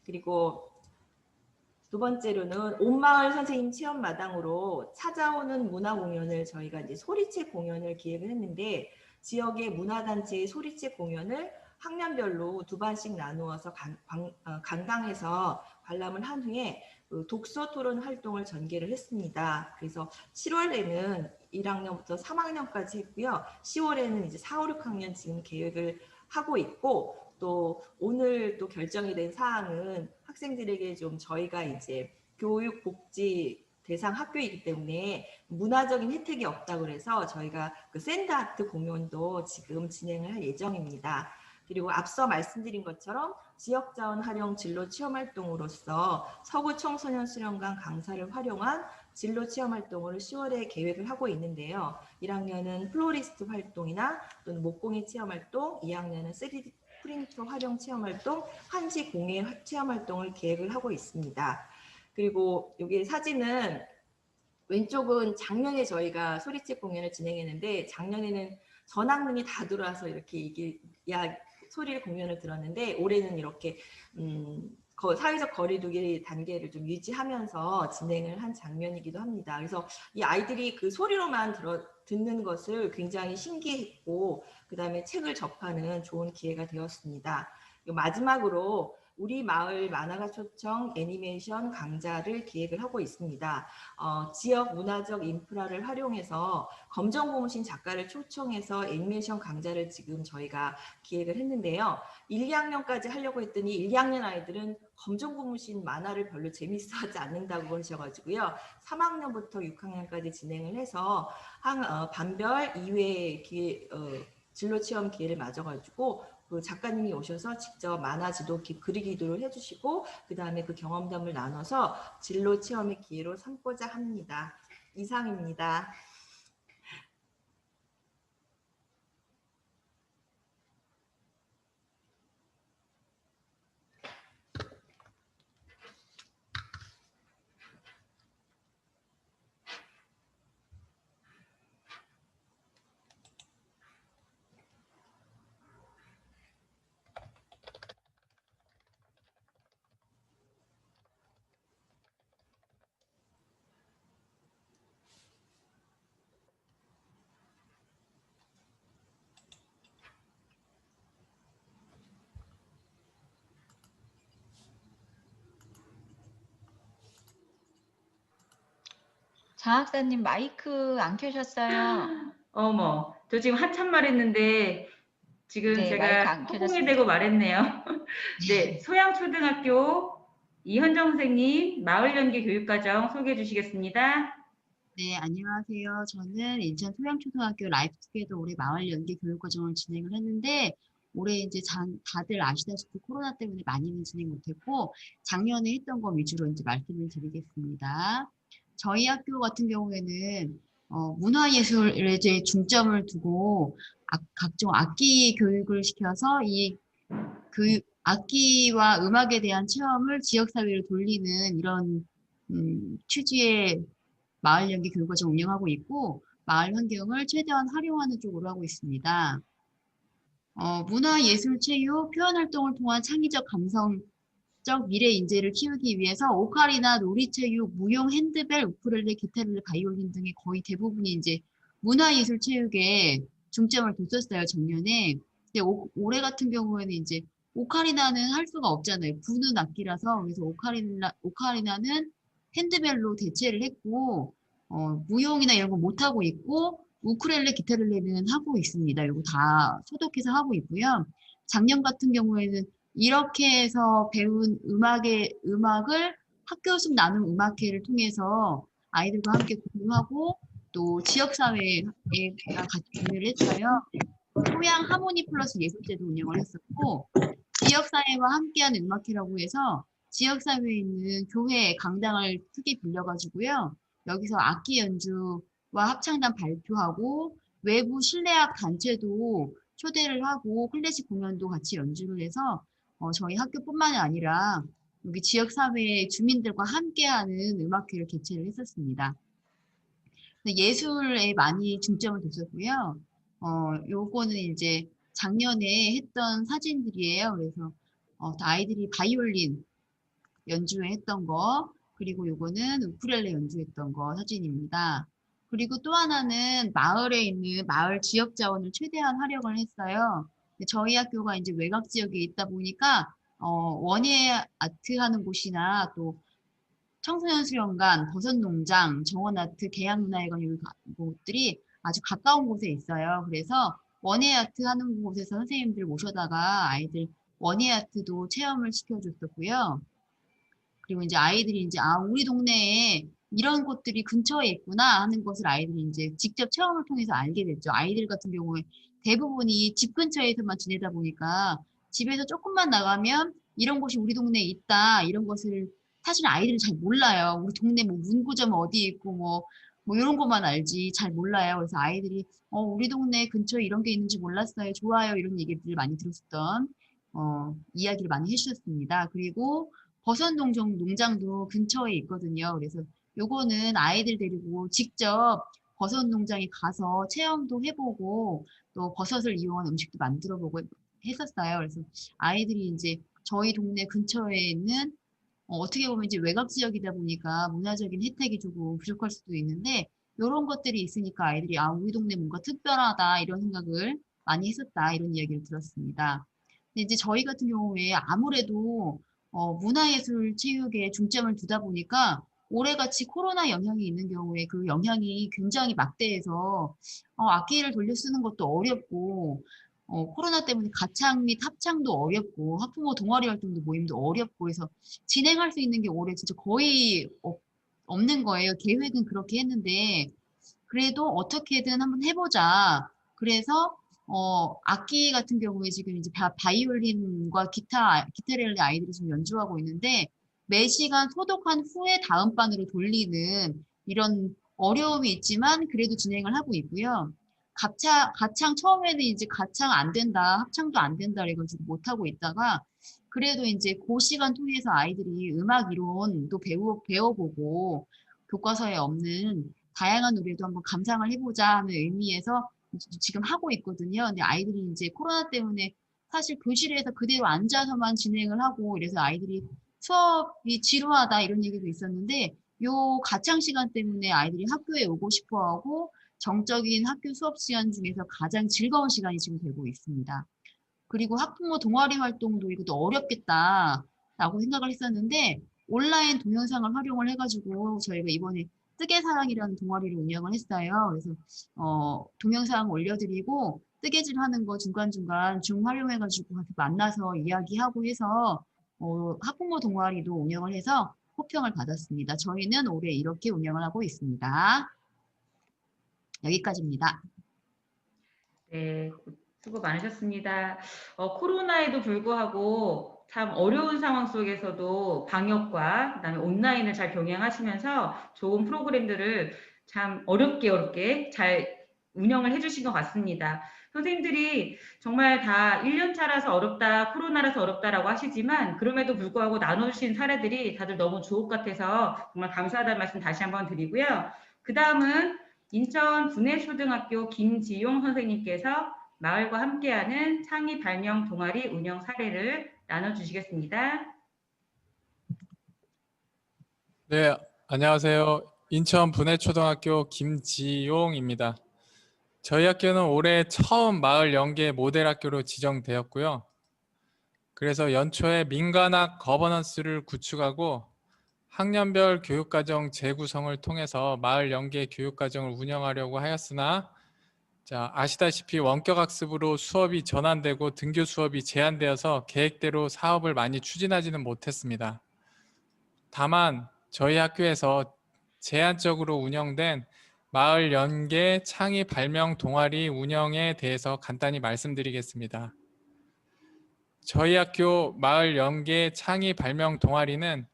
그리고 두 번째로는 온마을 선생님 체험마당으로 찾아오는 문화 공연을 저희가 이제 소리책 공연을 기획을 했는데 지역의 문화단체의 소리책 공연을 학년별로 두 반씩 나누어서 강당에서 관람을 한 후에 독서 토론 활동을 전개를 했습니다. 그래서 7월에는 1학년부터 3학년까지 했고요. 10월에는 이제 4, 5, 6학년 지금 계획을 하고 있고 또 오늘 또 결정이 된 사항은 학생들에게 좀 저희가 이제 교육복지 대상 학교이기 때문에 문화적인 혜택이 없다고 그래서 저희가 그 샌드아트 공연도 지금 진행을 할 예정입니다. 그리고 앞서 말씀드린 것처럼 지역자원 활용 진로 체험 활동으로서 서구 청소년 수련관 강사를 활용한 진로 체험 활동을 10월에 계획을 하고 있는데요. 1학년은 플로리스트 활동이나 또는 목공예 체험 활동, 2학년은 3D 프린터 활용 체험 활동, 한지 공예 체험 활동을 계획을 하고 있습니다. 그리고 여기 사진은 왼쪽은 작년에 저희가 소리책 공연을 진행했는데 작년에는 전학년이 다 들어와서 이렇게 이게 소리를 공연을 들었는데 올해는 이렇게 사회적 거리두기 단계를 좀 유지하면서 진행을 한 장면이기도 합니다. 그래서 이 아이들이 그 소리로만 듣는 것을 굉장히 신기했고 그다음에 책을 접하는 좋은 기회가 되었습니다. 마지막으로 우리 마을 만화가 초청 애니메이션 강좌를 기획을 하고 있습니다. 지역 문화적 인프라를 활용해서 검정고무신 작가를 초청해서 애니메이션 강좌를 지금 저희가 기획을 했는데요. 1, 2학년까지 하려고 했더니 1, 2학년 아이들은 검정고무신 만화를 별로 재밌어하지 않는다고 하셔가지고요. 3학년부터 6학년까지 진행을 해서 반별 2회 진로 체험 기회를 맞아가지고 그 작가님이 오셔서 직접 만화 지도 그리기도 해주시고 그 다음에 그 경험담을 나눠서 진로 체험의 기회로 삼고자 합니다. 이상입니다. 장학사님 마이크 안 켜셨어요? 어머, 저 지금 한참 말했는데 지금 네, 제가 마이크 안 허공에 켜졌습니다. 대고 말했네요. 네, 소양초등학교 이현정 선생님 마을연계 교육과정 소개해 주시겠습니다. 네, 안녕하세요. 저는 인천 소양초등학교 라이프투게더 올해 마을 연계 교육과정을 진행을 했는데 올해 이제 다들 아시다시피 코로나 때문에 많이는 진행 못했고 작년에 했던 거 위주로 이제 말씀을 드리겠습니다. 저희 학교 같은 경우에는 문화예술에 이제 중점을 두고 각종 악기 교육을 시켜서 그 악기와 음악에 대한 체험을 지역사회로 돌리는 이런 취지의 마을 연계 교육과정 운영하고 있고 마을 환경을 최대한 활용하는 쪽으로 하고 있습니다. 문화, 예술, 체육, 표현활동을 통한 창의적 감성적 미래 인재를 키우기 위해서 오카리나, 놀이체육, 무용, 핸드벨, 우쿨렐레, 기타르, 바이올린 등의 거의 대부분이 이제 문화, 예술, 체육에 중점을 뒀었어요, 작년에. 근데 올해 같은 경우에는 이제 오카리나는 할 수가 없잖아요. 부는 악기라서. 그래서 오카리나는 핸드벨로 대체를 했고, 무용이나 이런 거 못하고 있고, 우쿨렐레, 기타를레는 하고 있습니다. 이거 다 소독해서 하고 있고요. 작년 같은 경우에는 이렇게 해서 배운 음악을 학교 숲 나눔 음악회를 통해서 아이들과 함께 공유하고 또 지역사회에 같이 공유를 했어요. 소양 하모니 플러스 예술제도 운영을 했었고 지역사회와 함께하는 음악회라고 해서 지역사회에 있는 교회 강당을 크게 빌려가지고요. 여기서 악기 연주와 합창단 발표하고 외부 실내악 단체도 초대를 하고 클래식 공연도 같이 연주를 해서 저희 학교뿐만이 아니라 여기 지역사회 주민들과 함께하는 음악회를 개최를 했었습니다. 예술에 많이 중점을 뒀었고요. 요거는 이제 작년에 했던 사진들이에요. 그래서 아이들이 바이올린 연주회 했던 거, 그리고 요거는 우쿨렐레 연주했던 거 사진입니다. 그리고 또 하나는 마을에 있는 마을 지역 자원을 최대한 활용을 했어요. 저희 학교가 이제 외곽 지역에 있다 보니까 원예 아트 하는 곳이나 또 청소년 수련관, 버섯농장, 정원아트, 계양문화회관 이런 곳들이 아주 가까운 곳에 있어요. 그래서 원예 아트 하는 곳에서 선생님들 모셔다가 아이들 원예 아트도 체험을 시켜줬었고요. 그리고 이제 아이들이 이제 우리 동네에 이런 곳들이 근처에 있구나 하는 것을 아이들이 이제 직접 체험을 통해서 알게 됐죠. 아이들 같은 경우에 대부분이 집 근처에서만 지내다 보니까 집에서 조금만 나가면 이런 곳이 우리 동네에 있다 이런 것을 사실 아이들은 잘 몰라요. 우리 동네 뭐 문구점 어디 있고 뭐 이런 것만 알지 잘 몰라요. 그래서 아이들이 우리 동네 근처에 이런 게 있는지 몰랐어요. 좋아요. 이런 얘기들을 많이 들었었던 이야기를 많이 해주셨습니다. 그리고 농장도 근처에 있거든요. 그래서 요거는 아이들 데리고 직접 버섯 농장에 가서 체험도 해보고 또 버섯을 이용한 음식도 만들어보고 했었어요. 그래서 아이들이 이제 저희 동네 근처에 있는 어떻게 보면 이제 외곽 지역이다 보니까 문화적인 혜택이 조금 부족할 수도 있는데 이런 것들이 있으니까 아이들이 우리 동네 뭔가 특별하다 이런 생각을 많이 했었다 이런 이야기를 들었습니다. 근데 이제 저희 같은 경우에 아무래도 문화예술 체육에 중점을 두다 보니까 올해같이 코로나 영향이 있는 경우에 그 영향이 굉장히 막대해서 악기를 돌려 쓰는 것도 어렵고 코로나 때문에 가창 및 합창도 어렵고 학부모 동아리 활동도 모임도 어렵고 해서 진행할 수 있는 게 올해 진짜 거의 없는 거예요. 계획은 그렇게 했는데 그래도 어떻게든 한번 해보자. 그래서 악기 같은 경우에 지금 이제 바이올린과 기타를 아이들이 지금 연주하고 있는데 매 시간 소독한 후에 다음 반으로 돌리는 이런 어려움이 있지만 그래도 진행을 하고 있고요. 가창 처음에는 이제 가창 안 된다, 합창도 안 된다 그래가지고 못하고 있다가 그래도 이제 그 시간 통해서 아이들이 음악 이론도 배워보고 교과서에 없는 다양한 노래도 한번 감상을 해보자 하는 의미에서 지금 하고 있거든요. 근데 아이들이 이제 코로나 때문에 사실 교실에서 그대로 앉아서만 진행을 하고 이래서 아이들이 수업이 지루하다 이런 얘기도 있었는데 요 가창 시간 때문에 아이들이 학교에 오고 싶어하고 정적인 학교 수업 시간 중에서 가장 즐거운 시간이 지금 되고 있습니다. 그리고 학부모 동아리 활동도 이것도 어렵겠다라고 생각을 했었는데 온라인 동영상을 활용을 해가지고 저희가 이번에 뜨개사랑이라는 동아리를 운영을 했어요. 그래서 동영상 올려드리고 뜨개질 하는 거 중간중간 줌 활용해가지고 만나서 이야기하고 해서 학부모 동아리도 운영을 해서 호평을 받았습니다. 저희는 올해 이렇게 운영을 하고 있습니다. 여기까지입니다. 네, 수고 많으셨습니다. 코로나에도 불구하고 참 어려운 상황 속에서도 방역과 그다음에 온라인을 잘 병행하시면서 좋은 프로그램들을 참 어렵게 잘 운영을 해주신 것 같습니다. 선생님들이 정말 다 1년 차라서 어렵다, 코로나라서 어렵다라고 하시지만 그럼에도 불구하고 나눠주신 사례들이 다들 너무 주옥 같아서 정말 감사하다는 말씀 다시 한번 드리고요. 그 다음은 인천 분해초등학교 김지용 선생님께서 마을과 함께하는 창의 발명 동아리 운영 사례를 나눠주시겠습니다. 네, 안녕하세요. 인천 분해초등학교 김지용입니다. 저희 학교는 올해 처음 마을 연계 모델 학교로 지정되었고요. 그래서 연초에 민관학 거버넌스를 구축하고 학년별 교육과정 재구성을 통해서 마을 연계 교육과정을 운영하려고 하였으나 아시다시피 원격학습으로 수업이 전환되고 등교 수업이 제한되어서 계획대로 사업을 많이 추진하지는 못했습니다. 다만 저희 학교에서 제한적으로 운영된 마을 연계 창의 발명 동아리 운영에 대해서 간단히 말씀드리겠습니다. 저희 학교 마을 연계 창의 발명 동아리는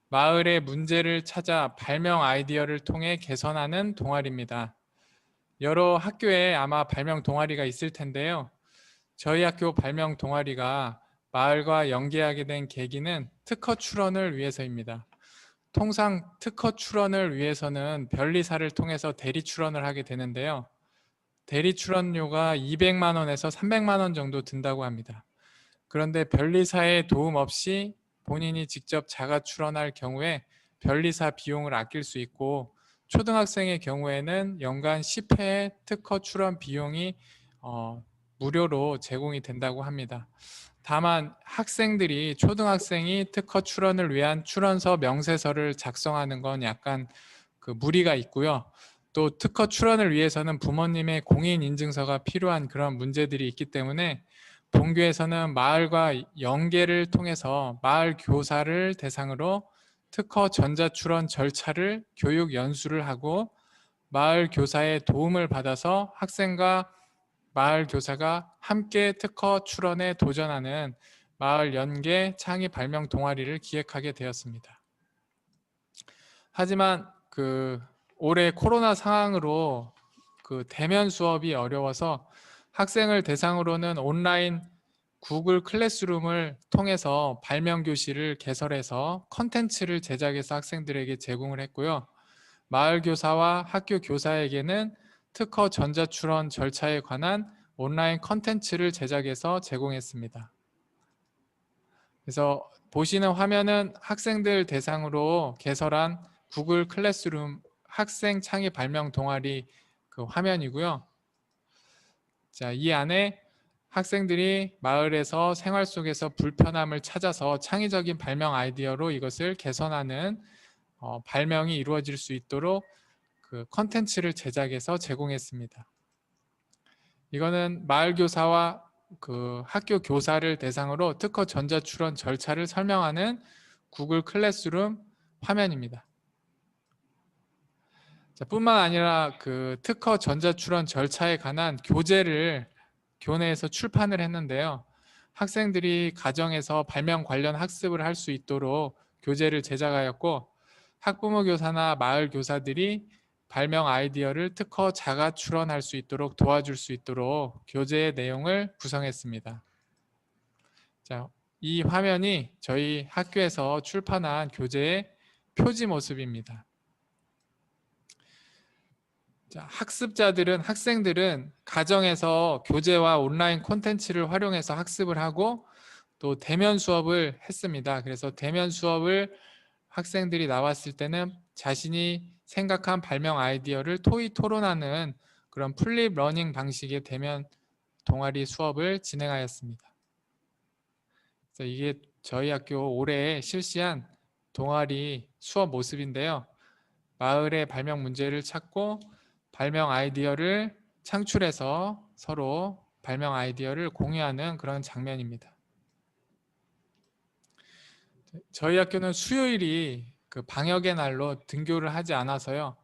마을의 문제를 찾아 발명 아이디어를 통해 개선하는 동아리입니다. 여러 학교에 아마 발명 동아리가 있을 텐데요. 저희 학교 발명 동아리가 마을과 연계하게 된 계기는 특허 출원을 위해서입니다. 통상 특허 출원을 위해서는 변리사를 통해서 대리 출원을 하게 되는데요. 대리 출원료가 200만 원에서 300만 원 정도 든다고 합니다. 그런데 변리사의 도움 없이 본인이 직접 자가 출원할 경우에 변리사 비용을 아낄 수 있고 초등학생의 경우에는 연간 10회 특허 출원 비용이 무료로 제공이 된다고 합니다. 다만 학생들이 초등학생이 특허 출원을 위한 출원서 명세서를 작성하는 건 약간 그 무리가 있고요. 또 특허 출원을 위해서는 부모님의 공인인증서가 필요한 그런 문제들이 있기 때문에 본교에서는 마을과 연계를 통해서 마을 교사를 대상으로 특허 전자출원 절차를 교육 연수를 하고 마을 교사의 도움을 받아서 학생과 마을 교사가 함께 특허 출원에 도전하는 마을 연계 창의 발명 동아리를 기획하게 되었습니다. 하지만 올해 코로나 상황으로 대면 수업이 어려워서 학생을 대상으로는 온라인 구글 클래스룸을 통해서 발명 교실을 개설해서 컨텐츠를 제작해서 학생들에게 제공을 했고요. 마을 교사와 학교 교사에게는 특허 전자출원 절차에 관한 온라인 컨텐츠를 제작해서 제공했습니다. 그래서 보시는 화면은 학생들 대상으로 개설한 구글 클래스룸 학생 창의 발명 동아리 그 화면이고요. 자, 이 안에 학생들이 마을에서 생활 속에서 불편함을 찾아서 창의적인 발명 아이디어로 이것을 개선하는 발명이 이루어질 수 있도록 그 컨텐츠를 제작해서 제공했습니다. 이거는 마을 교사와 그 학교 교사를 대상으로 특허 전자출원 절차를 설명하는 구글 클래스룸 화면입니다. 자, 뿐만 아니라 그 특허 전자출원 절차에 관한 교재를 교내에서 출판을 했는데요. 학생들이 가정에서 발명 관련 학습을 할 수 있도록 교재를 제작하였고 학부모 교사나 마을 교사들이 발명 아이디어를 특허 자가 출원할 수 있도록 도와줄 수 있도록 교재의 내용을 구성했습니다. 자, 이 화면이 저희 학교에서 출판한 교재의 표지 모습입니다. 자, 학생들은 가정에서 교재와 온라인 콘텐츠를 활용해서 학습을 하고 또 대면 수업을 했습니다. 그래서 대면 수업을 학생들이 나왔을 때는 자신이 생각한 발명 아이디어를 토론하는 그런 플립 러닝 방식의 대면 동아리 수업을 진행하였습니다. 그래서 이게 저희 학교 올해 실시한 동아리 수업 모습인데요. 마을의 발명 문제를 찾고 발명 아이디어를 창출해서 서로 발명 아이디어를 공유하는 그런 장면입니다. 저희 학교는 수요일이 그 방역의 날로 등교를 하지 않아서요.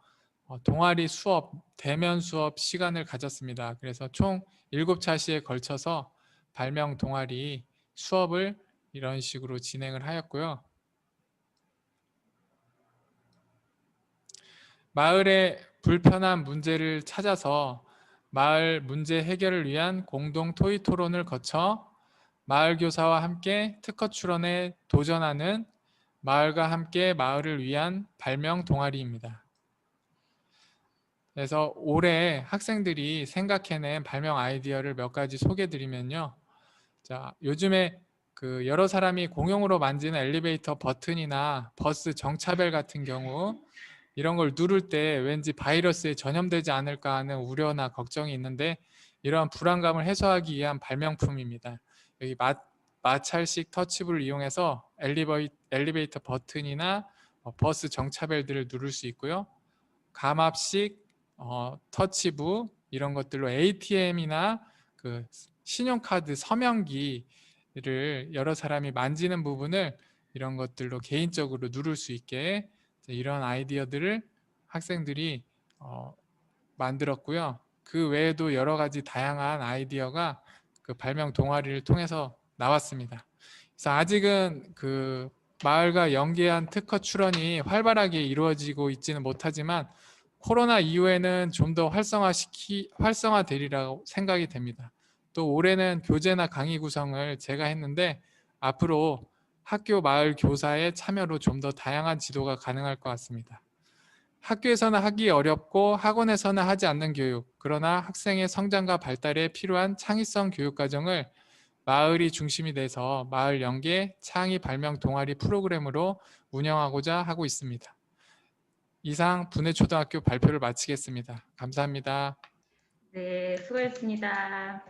동아리 수업, 대면 수업 시간을 가졌습니다. 그래서 총 7차시에 걸쳐서 발명 동아리 수업을 이런 식으로 진행을 하였고요. 마을의 불편한 문제를 찾아서 마을 문제 해결을 위한 공동 토의 토론을 거쳐 마을 교사와 함께 특허 출원에 도전하는 마을과 함께 마을을 위한 발명 동아리입니다. 그래서 올해 학생들이 생각해낸 발명 아이디어를 몇 가지 소개해드리면요. 자, 요즘에 그 여러 사람이 공용으로 만지는 엘리베이터 버튼이나 버스 정차벨 같은 경우 이런 걸 누를 때 왠지 바이러스에 전염되지 않을까 하는 우려나 걱정이 있는데 이러한 불안감을 해소하기 위한 발명품입니다. 여기 마찰식 터치부를 이용해서 엘리베이터 버튼이나 버스 정차벨들을 누를 수 있고요. 감압식 터치부 이런 것들로 ATM이나 그 신용카드 서명기를 여러 사람이 만지는 부분을 이런 것들로 개인적으로 누를 수 있게 이런 아이디어들을 학생들이 만들었고요. 그 외에도 여러 가지 다양한 아이디어가 그 발명 동아리를 통해서 나왔습니다. 그래서 아직은 그 마을과 연계한 특허 출원이 활발하게 이루어지고 있지는 못하지만 코로나 이후에는 좀 더 활성화되리라고 생각이 됩니다. 또 올해는 교재나 강의 구성을 제가 했는데 앞으로 학교 마을 교사의 참여로 좀 더 다양한 지도가 가능할 것 같습니다. 학교에서는 하기 어렵고 학원에서는 하지 않는 교육, 그러나 학생의 성장과 발달에 필요한 창의성 교육 과정을 마을이 중심이 돼서 마을 연계 창의 발명 동아리 프로그램으로 운영하고자 하고 있습니다. 이상 분해초등학교 발표를 마치겠습니다. 감사합니다. 네, 수고하셨습니다.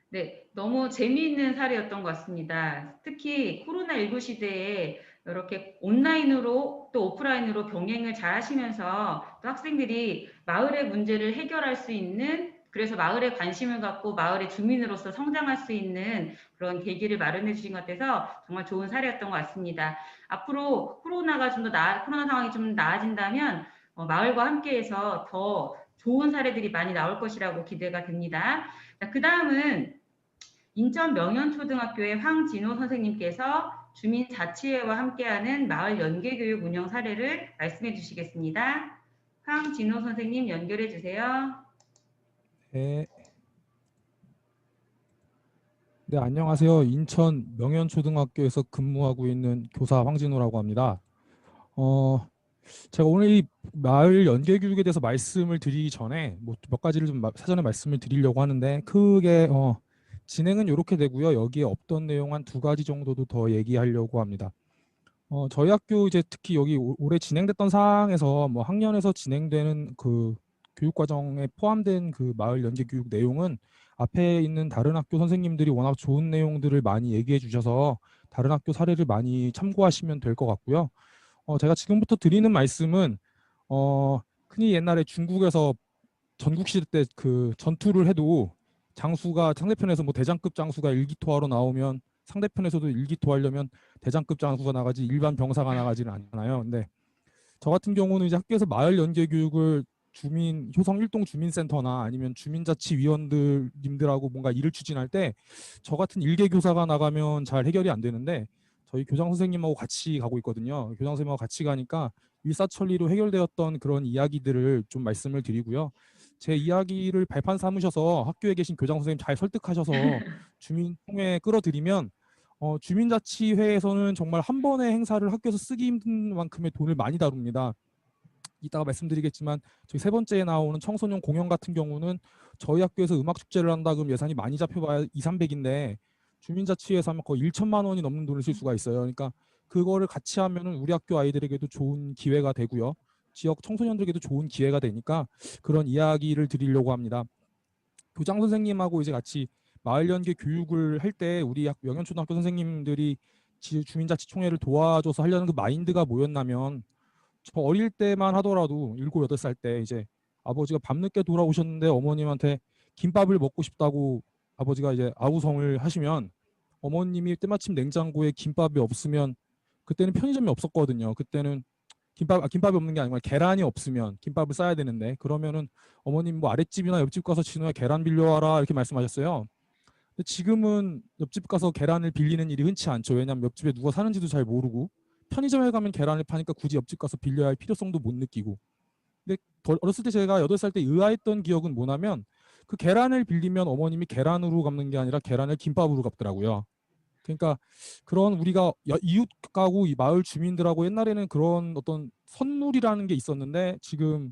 네, 너무 재미있는 사례였던 것 같습니다. 특히 코로나19 시대에 이렇게 온라인으로 또 오프라인으로 병행을 잘 하시면서 또 학생들이 마을의 문제를 해결할 수 있는, 그래서 마을에 관심을 갖고 마을의 주민으로서 성장할 수 있는 그런 계기를 마련해 주신 것 같아서 정말 좋은 사례였던 것 같습니다. 앞으로 코로나 상황이 좀 나아진다면 마을과 함께해서 더 좋은 사례들이 많이 나올 것이라고 기대가 됩니다. 그 다음은 인천 명현초등학교의 황진호 선생님께서 주민자치회와 함께하는 마을 연계교육 운영 사례를 말씀해 주시겠습니다. 황진호 선생님 연결해 주세요. 네. 네, 안녕하세요. 인천 명현초등학교에서 근무하고 있는 교사 황진호라고 합니다. 제가 오늘 이 마을 연계 교육에 대해서 말씀을 드리기 전에 뭐 몇 가지를 좀 사전에 말씀을 드리려고 하는데, 크게 진행은 이렇게 되고요. 여기에 없던 내용 한 2가지 정도도 더 얘기하려고 합니다. 저희 학교 이제 특히 여기 올해 진행됐던 사항에서 뭐 학년에서 진행되는 그 교육 과정에 포함된 그 마을 연계 교육 내용은 앞에 있는 다른 학교 선생님들이 워낙 좋은 내용들을 많이 얘기해 주셔서 다른 학교 사례를 많이 참고하시면 될 것 같고요. 제가 지금부터 드리는 말씀은 흔히 옛날에 중국에서 전국시대 때 그 전투를 해도 장수가 상대편에서 뭐 대장급 장수가 일기토하러 나오면 상대편에서도 일기토하려면 대장급 장수가 나가지 일반 병사가 나가지는 않잖아요. 근데 저 같은 경우는 이제 학교에서 마을 연계 교육을 효성 일동 주민센터나 아니면 주민자치위원들님들하고 뭔가 일을 추진할 때 저 같은 일개 교사가 나가면 잘 해결이 안 되는데 저희 교장 선생님하고 같이 가고 있거든요. 교장 선생님하고 같이 가니까 일사천리로 해결되었던 그런 이야기들을 좀 말씀을 드리고요. 제 이야기를 발판 삼으셔서 학교에 계신 교장 선생님 잘 설득하셔서 주민총회에 끌어들이면 주민자치회에서는 정말 한 번의 행사를 학교에서 쓰기 힘든 만큼의 돈을 많이 다룹니다. 이따가 말씀드리겠지만 저희 3번째에 나오는 청소년 공연 같은 경우는 저희 학교에서 음악 축제를 한다 그러면 예산이 많이 잡혀봐야 200~300인데 주민자치회에서 하면 거의 1천만 원이 넘는 돈을 쓸 수가 있어요. 그러니까 그거를 같이 하면은 우리 학교 아이들에게도 좋은 기회가 되고요. 지역 청소년들에게도 좋은 기회가 되니까 그런 이야기를 드리려고 합니다. 교장 선생님하고 이제 같이 마을 연계 교육을 할 때 우리 명현초등학교 선생님들이 주민자치총회를 도와줘서 하려는 그 마인드가 뭐였냐면, 저 어릴 때만 하더라도 7, 8살 때 이제 아버지가 밤늦게 돌아오셨는데 어머님한테 김밥을 먹고 싶다고 아버지가 이제 아우성을 하시면 어머님이 때마침 냉장고에 김밥이 없으면, 그때는 편의점이 없었거든요. 그때는 김밥이 없는 게 아니고 계란이 없으면 김밥을 싸야 되는데, 그러면은 어머님 뭐 아랫집이나 옆집 가서 진호야 계란 빌려와라 이렇게 말씀하셨어요. 근데 지금은 옆집 가서 계란을 빌리는 일이 흔치 않죠. 왜냐하면 옆집에 누가 사는지도 잘 모르고 편의점에 가면 계란을 파니까 굳이 옆집 가서 빌려야 할 필요성도 못 느끼고. 근데 어렸을 때 제가 8살 때 의아했던 기억은 뭐냐면, 그 계란을 빌리면 어머님이 계란으로 갚는 게 아니라 계란을 김밥으로 갚더라고요. 그러니까 그런 우리가 이웃 가구 이 마을 주민들하고 옛날에는 그런 어떤 선물이라는 게 있었는데, 지금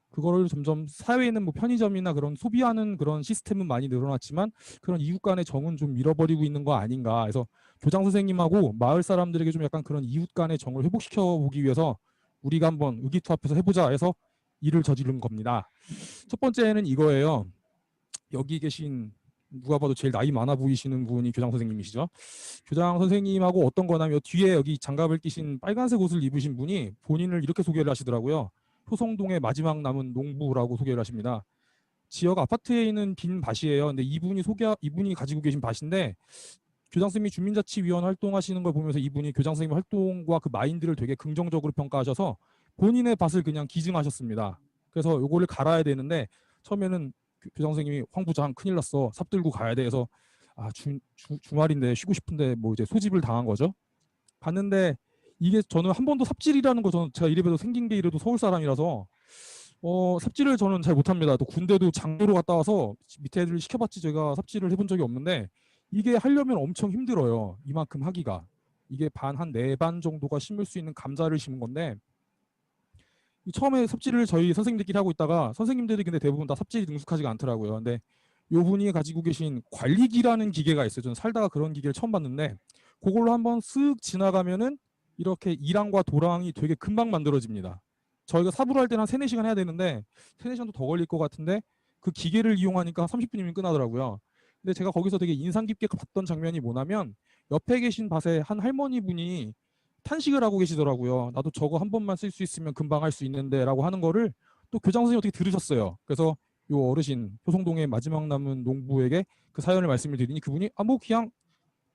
그거를 점점 사회에 있는 뭐 편의점이나 그런 소비하는 그런 시스템은 많이 늘어났지만 그런 이웃 간의 정은 좀 잃어버리고 있는 거 아닌가. 그래서 교장 선생님하고 마을 사람들에게 좀 약간 그런 이웃 간의 정을 회복시켜 보기 위해서 우리가 한번 의기투합해서 해보자 해서 일을 저지른 겁니다. 첫 번째는 이거예요. 여기 계신 누가 봐도 제일 나이 많아 보이시는 분이 교장 선생님이시죠. 교장 선생님하고 어떤 거냐면 뒤에 여기 장갑을 끼신 빨간색 옷을 입으신 분이 본인을 이렇게 소개를 하시더라고요. 효성동의 마지막 남은 농부라고 소개를 하십니다. 지역 아파트에 있는 빈 밭이에요. 근데 이분이 가지고 계신 밭인데, 교장 선생님이 주민자치위원 활동하시는 걸 보면서 이분이 교장 선생님 활동과 그 마인드를 되게 긍정적으로 평가하셔서 본인의 밭을 그냥 기증하셨습니다. 그래서 요거를 갈아야 되는데 처음에는 교장 선생님이 황 부장 큰일 났어, 삽 들고 가야 돼 해서 주말인데 쉬고 싶은데 뭐 이제 소집을 당한 거죠. 갔는데 이게 저는 한 번도 삽질이라는 거, 저는 제가 이래봬도 생긴 게 이래도 서울 사람이라서 삽질을 저는 잘 못합니다. 또 군대도 장교로 갔다 와서 밑에 애들 시켜봤지 제가 삽질을 해본 적이 없는데 이게 하려면 엄청 힘들어요. 이만큼 하기가. 이게 한 4반 정도가 심을 수 있는 감자를 심은 건데, 처음에 삽질을 저희 선생님들끼리 하고 있다가 선생님들이 근데 대부분 다 삽질이 능숙하지가 않더라고요. 근데 요 분이 가지고 계신 관리기라는 기계가 있어요. 저는 살다가 그런 기계를 처음 봤는데 그걸로 한번 쓱 지나가면은 이렇게 이랑과 도랑이 되게 금방 만들어집니다. 저희가 사부를 할 때는 한 3, 4시간 해야 되는데 3, 4시간도 더 걸릴 것 같은데 그 기계를 이용하니까 30분이면 끝나더라고요. 근데 제가 거기서 되게 인상 깊게 봤던 장면이 뭐냐면 옆에 계신 밭에 한 할머니 분이 탄식을 하고 계시더라고요. 나도 저거 한 번만 쓸 수 있으면 금방 할 수 있는데 라고 하는 거를 또 교장 선생님이 어떻게 들으셨어요. 그래서 요 어르신 효성동의 마지막 남은 농부에게 그 사연을 말씀을 드리니 그분이 뭐 그냥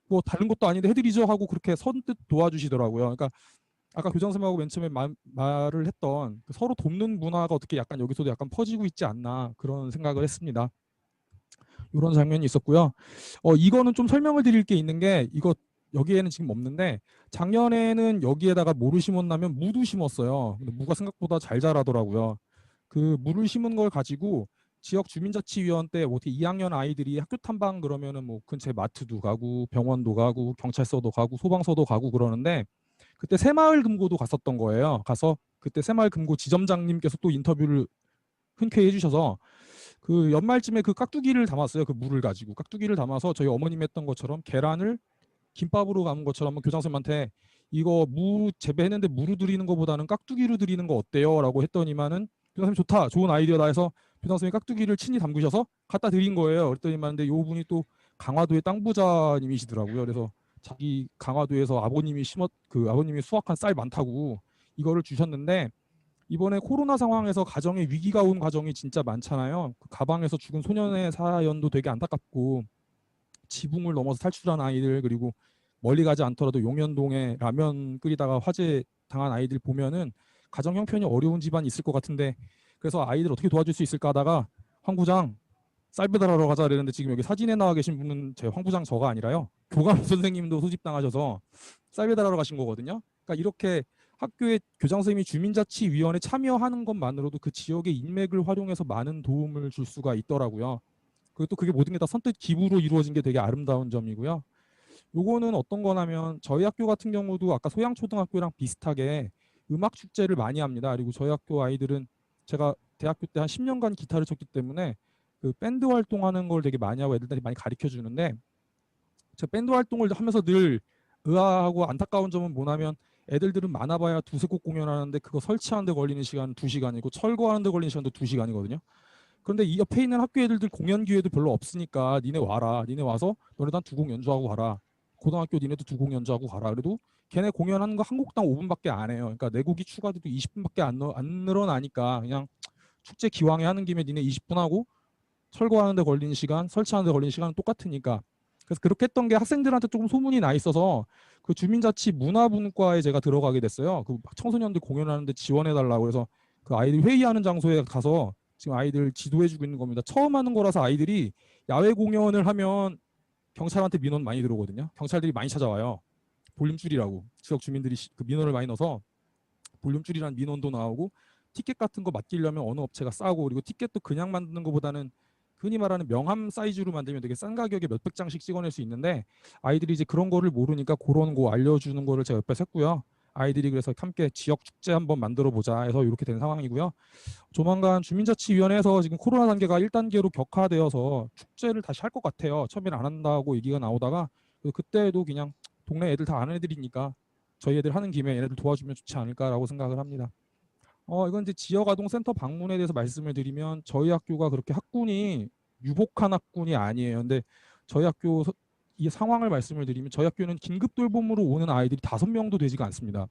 뭐 다른 것도 아닌데 해드리죠 하고 그렇게 선뜻 도와주시더라고요. 그러니까 아까 교장 선생님하고 맨 처음에 말을 했던 그 서로 돕는 문화가 어떻게 약간 여기서도 약간 퍼지고 있지 않나 그런 생각을 했습니다. 이런 장면이 있었고요. 이거는 좀 설명을 드릴 게 있는 게 이거 여기에는 지금 없는데 작년에는 여기에다가 뭐를 심었냐면 무도 심었어요. 근데 무가 생각보다 잘 자라더라고요. 그 무를 심은 걸 가지고 지역 주민자치위원 때 어떻게 2학년 아이들이 학교 탐방 그러면은 뭐 근처에 마트도 가고 병원도 가고 경찰서도 가고 소방서도 가고 그러는데 그때 새마을금고도 갔었던 거예요. 가서 그때 새마을금고 지점장님께서 또 인터뷰를 흔쾌히 해주셔서 그 연말쯤에 그 깍두기를 담았어요. 그 무를 가지고 깍두기를 담아서 저희 어머님이 했던 것처럼 계란을 김밥으로 감은 것처럼 교장 선생님한테 이거 무 재배했는데 무로 드리는 것보다는 깍두기로 드리는 거 어때요? 라고 했더니만은 교장 선생님 좋다. 좋은 아이디어다 해서 교장 선생님이 깍두기를 친히 담그셔서 갖다 드린 거예요. 그랬더니만 근데 요 분이 또 강화도의 땅 부자님이시더라고요. 그래서 자기 강화도에서 아버님이 아버님이 수확한 쌀 많다고 이거를 주셨는데 이번에 코로나 상황에서 가정에 위기가 온 가정이 진짜 많잖아요. 그 가방에서 죽은 소년의 사연도 되게 안타깝고 지붕을 넘어서 탈출한 아이들 그리고 멀리 가지 않더라도 용현동에 라면 끓이다가 화재 당한 아이들 보면은 가정 형편이 어려운 집안이 있을 것 같은데 그래서 아이들 어떻게 도와줄 수 있을까 하다가 황 부장 쌀 배달하러 가자 그랬는데 지금 여기 사진에 나와 계신 분은 제 황 부장 저가 아니라요. 교감 선생님도 소집당하셔서 쌀 배달하러 가신 거거든요. 그러니까 이렇게 학교에 교장 선생님이 주민자치위원회 참여하는 것만으로도 그 지역의 인맥을 활용해서 많은 도움을 줄 수가 있더라고요. 그리고 또 그게 모든 게 다 선뜻 기부로 이루어진 게 되게 아름다운 점이고요. 요거는 어떤 거냐면 저희 학교 같은 경우도 아까 소양초등학교랑 비슷하게 음악 축제를 많이 합니다. 그리고 저희 학교 아이들은 제가 대학교 때 한 10년간 기타를 쳤기 때문에 그 밴드 활동하는 걸 되게 많이 하고 애들한테 많이 가르쳐 주는데 제가 밴드 활동을 하면서 늘 의아하고 안타까운 점은 뭐냐면 애들들은 많아봐야 두세 곡 공연하는데 그거 설치하는데 걸리는 시간 2시간이고 철거하는데 걸리는 시간도 2시간이거든요. 그런데 이 옆에 있는 학교 애들들 공연 기회도 별로 없으니까 니네 와라. 니네 와서 너네도 한 2곡 연주하고 가라. 고등학교 니네도 2곡 연주하고 가라. 그래도 걔네 공연하는 거 한 곡당 5분밖에 안 해요. 그러니까 4곡이 추가돼도 20분밖에 안 늘어나니까 그냥 축제 기왕에 하는 김에 니네 20분 하고 철거하는데 걸리는 시간, 설치하는데 걸리는 시간은 똑같으니까. 그래서 그렇게 했던 게 학생들한테 조금 소문이 나 있어서 그 주민자치 문화분과에 제가 들어가게 됐어요. 그 청소년들 공연하는데 지원해달라고 해서 그 아이들 회의하는 장소에 가서 지금 아이들 지도해주고 있는 겁니다. 처음 하는 거라서 아이들이 야외 공연을 하면 경찰한테 민원 많이 들어오거든요. 경찰들이 많이 찾아와요. 볼륨 줄이라고 지역 주민들이 그 민원을 많이 넣어서 볼륨 줄이라는 민원도 나오고 티켓 같은 거 맡기려면 어느 업체가 싸고 그리고 티켓도 그냥 만드는 것보다는 흔히 말하는 명함 사이즈로 만들면 되게 싼 가격에 몇백 장씩 찍어낼 수 있는데 아이들이 이제 그런 거를 모르니까 그런 거 알려주는 거를 제가 옆에서 했고요. 아이들이 그래서 함께 지역 축제 한번 만들어 보자 해서 이렇게 된 상황이고요. 조만간 주민자치위원회에서 지금 코로나 단계가 1단계로 격화되어서 축제를 다시 할 것 같아요. 처음에는 안 한다고 얘기가 나오다가 그때도 그냥 동네 애들 다 아는 애들이니까 저희 애들 하는 김에 얘네들 도와주면 좋지 않을까라고 생각을 합니다. 이건 이제 지역아동센터 방문에 대해서 말씀을 드리면 저희 학교가 그렇게 학군이 유복한 학군이 아니에요. 근데 저희 학교 이 상황을 말씀을 드리면 저희 학교는 긴급 돌봄으로 오는 아이들이 5명도 되지가 않습니다.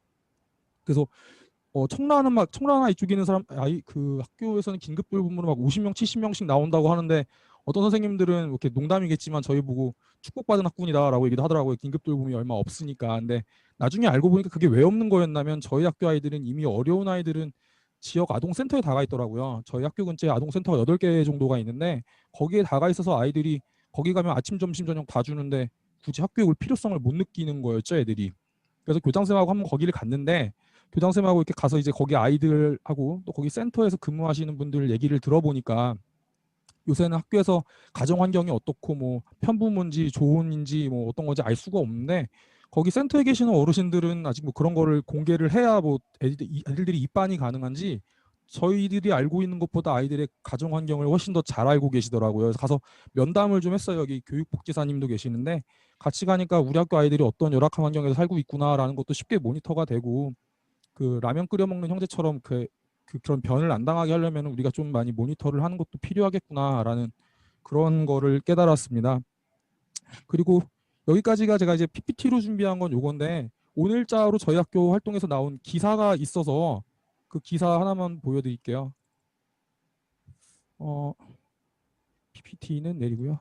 그래서 청라나 이쪽에 있는 사람 그 학교에서는 긴급 돌봄으로 막 50명, 70명씩 나온다고 하는데 어떤 선생님들은 이렇게 농담이겠지만 저희 보고 축복받은 학군이다라고 얘기도 하더라고요. 긴급 돌봄이 얼마 없으니까. 근데 나중에 알고 보니까 그게 왜 없는 거였냐면 저희 학교 아이들은 이미 어려운 아이들은 지역 아동센터에 다가 있더라고요. 저희 학교 근처에 아동센터가 8개 정도가 있는데 거기에 다가 있어서 아이들이 거기 가면 아침, 점심, 저녁 다 주는데 굳이 학교에 올 필요성을 못 느끼는 거였죠, 애들이. 그래서 교장선생님하고 한번 거기를 갔는데 교장선생님하고 이렇게 가서 이제 거기 아이들하고 또 거기 센터에서 근무하시는 분들 얘기를 들어보니까 요새는 학교에서 가정 환경이 어떻고 뭐 편부모인지 조언인지 뭐 어떤 건지 알 수가 없는데 거기 센터에 계시는 어르신들은 아직 뭐 그런 거를 공개를 해야 뭐 애들들이 입반이 가능한지 저희들이 알고 있는 것보다 아이들의 가정 환경을 훨씬 더 잘 알고 계시더라고요. 그래서 가서 면담을 좀 했어요. 여기 교육복지사님도 계시는데 같이 가니까 우리 학교 아이들이 어떤 열악한 환경에서 살고 있구나라는 것도 쉽게 모니터가 되고, 그 라면 끓여 먹는 형제처럼 그런 변을 안 당하게 하려면 우리가 좀 많이 모니터를 하는 것도 필요하겠구나라는 그런 거를 깨달았습니다. 그리고 여기까지가 제가 이제 PPT로 준비한 건 요건데, 오늘자로 저희 학교 활동에서 나온 기사가 있어서 그 기사 하나만 보여드릴게요. PPT는 내리고요.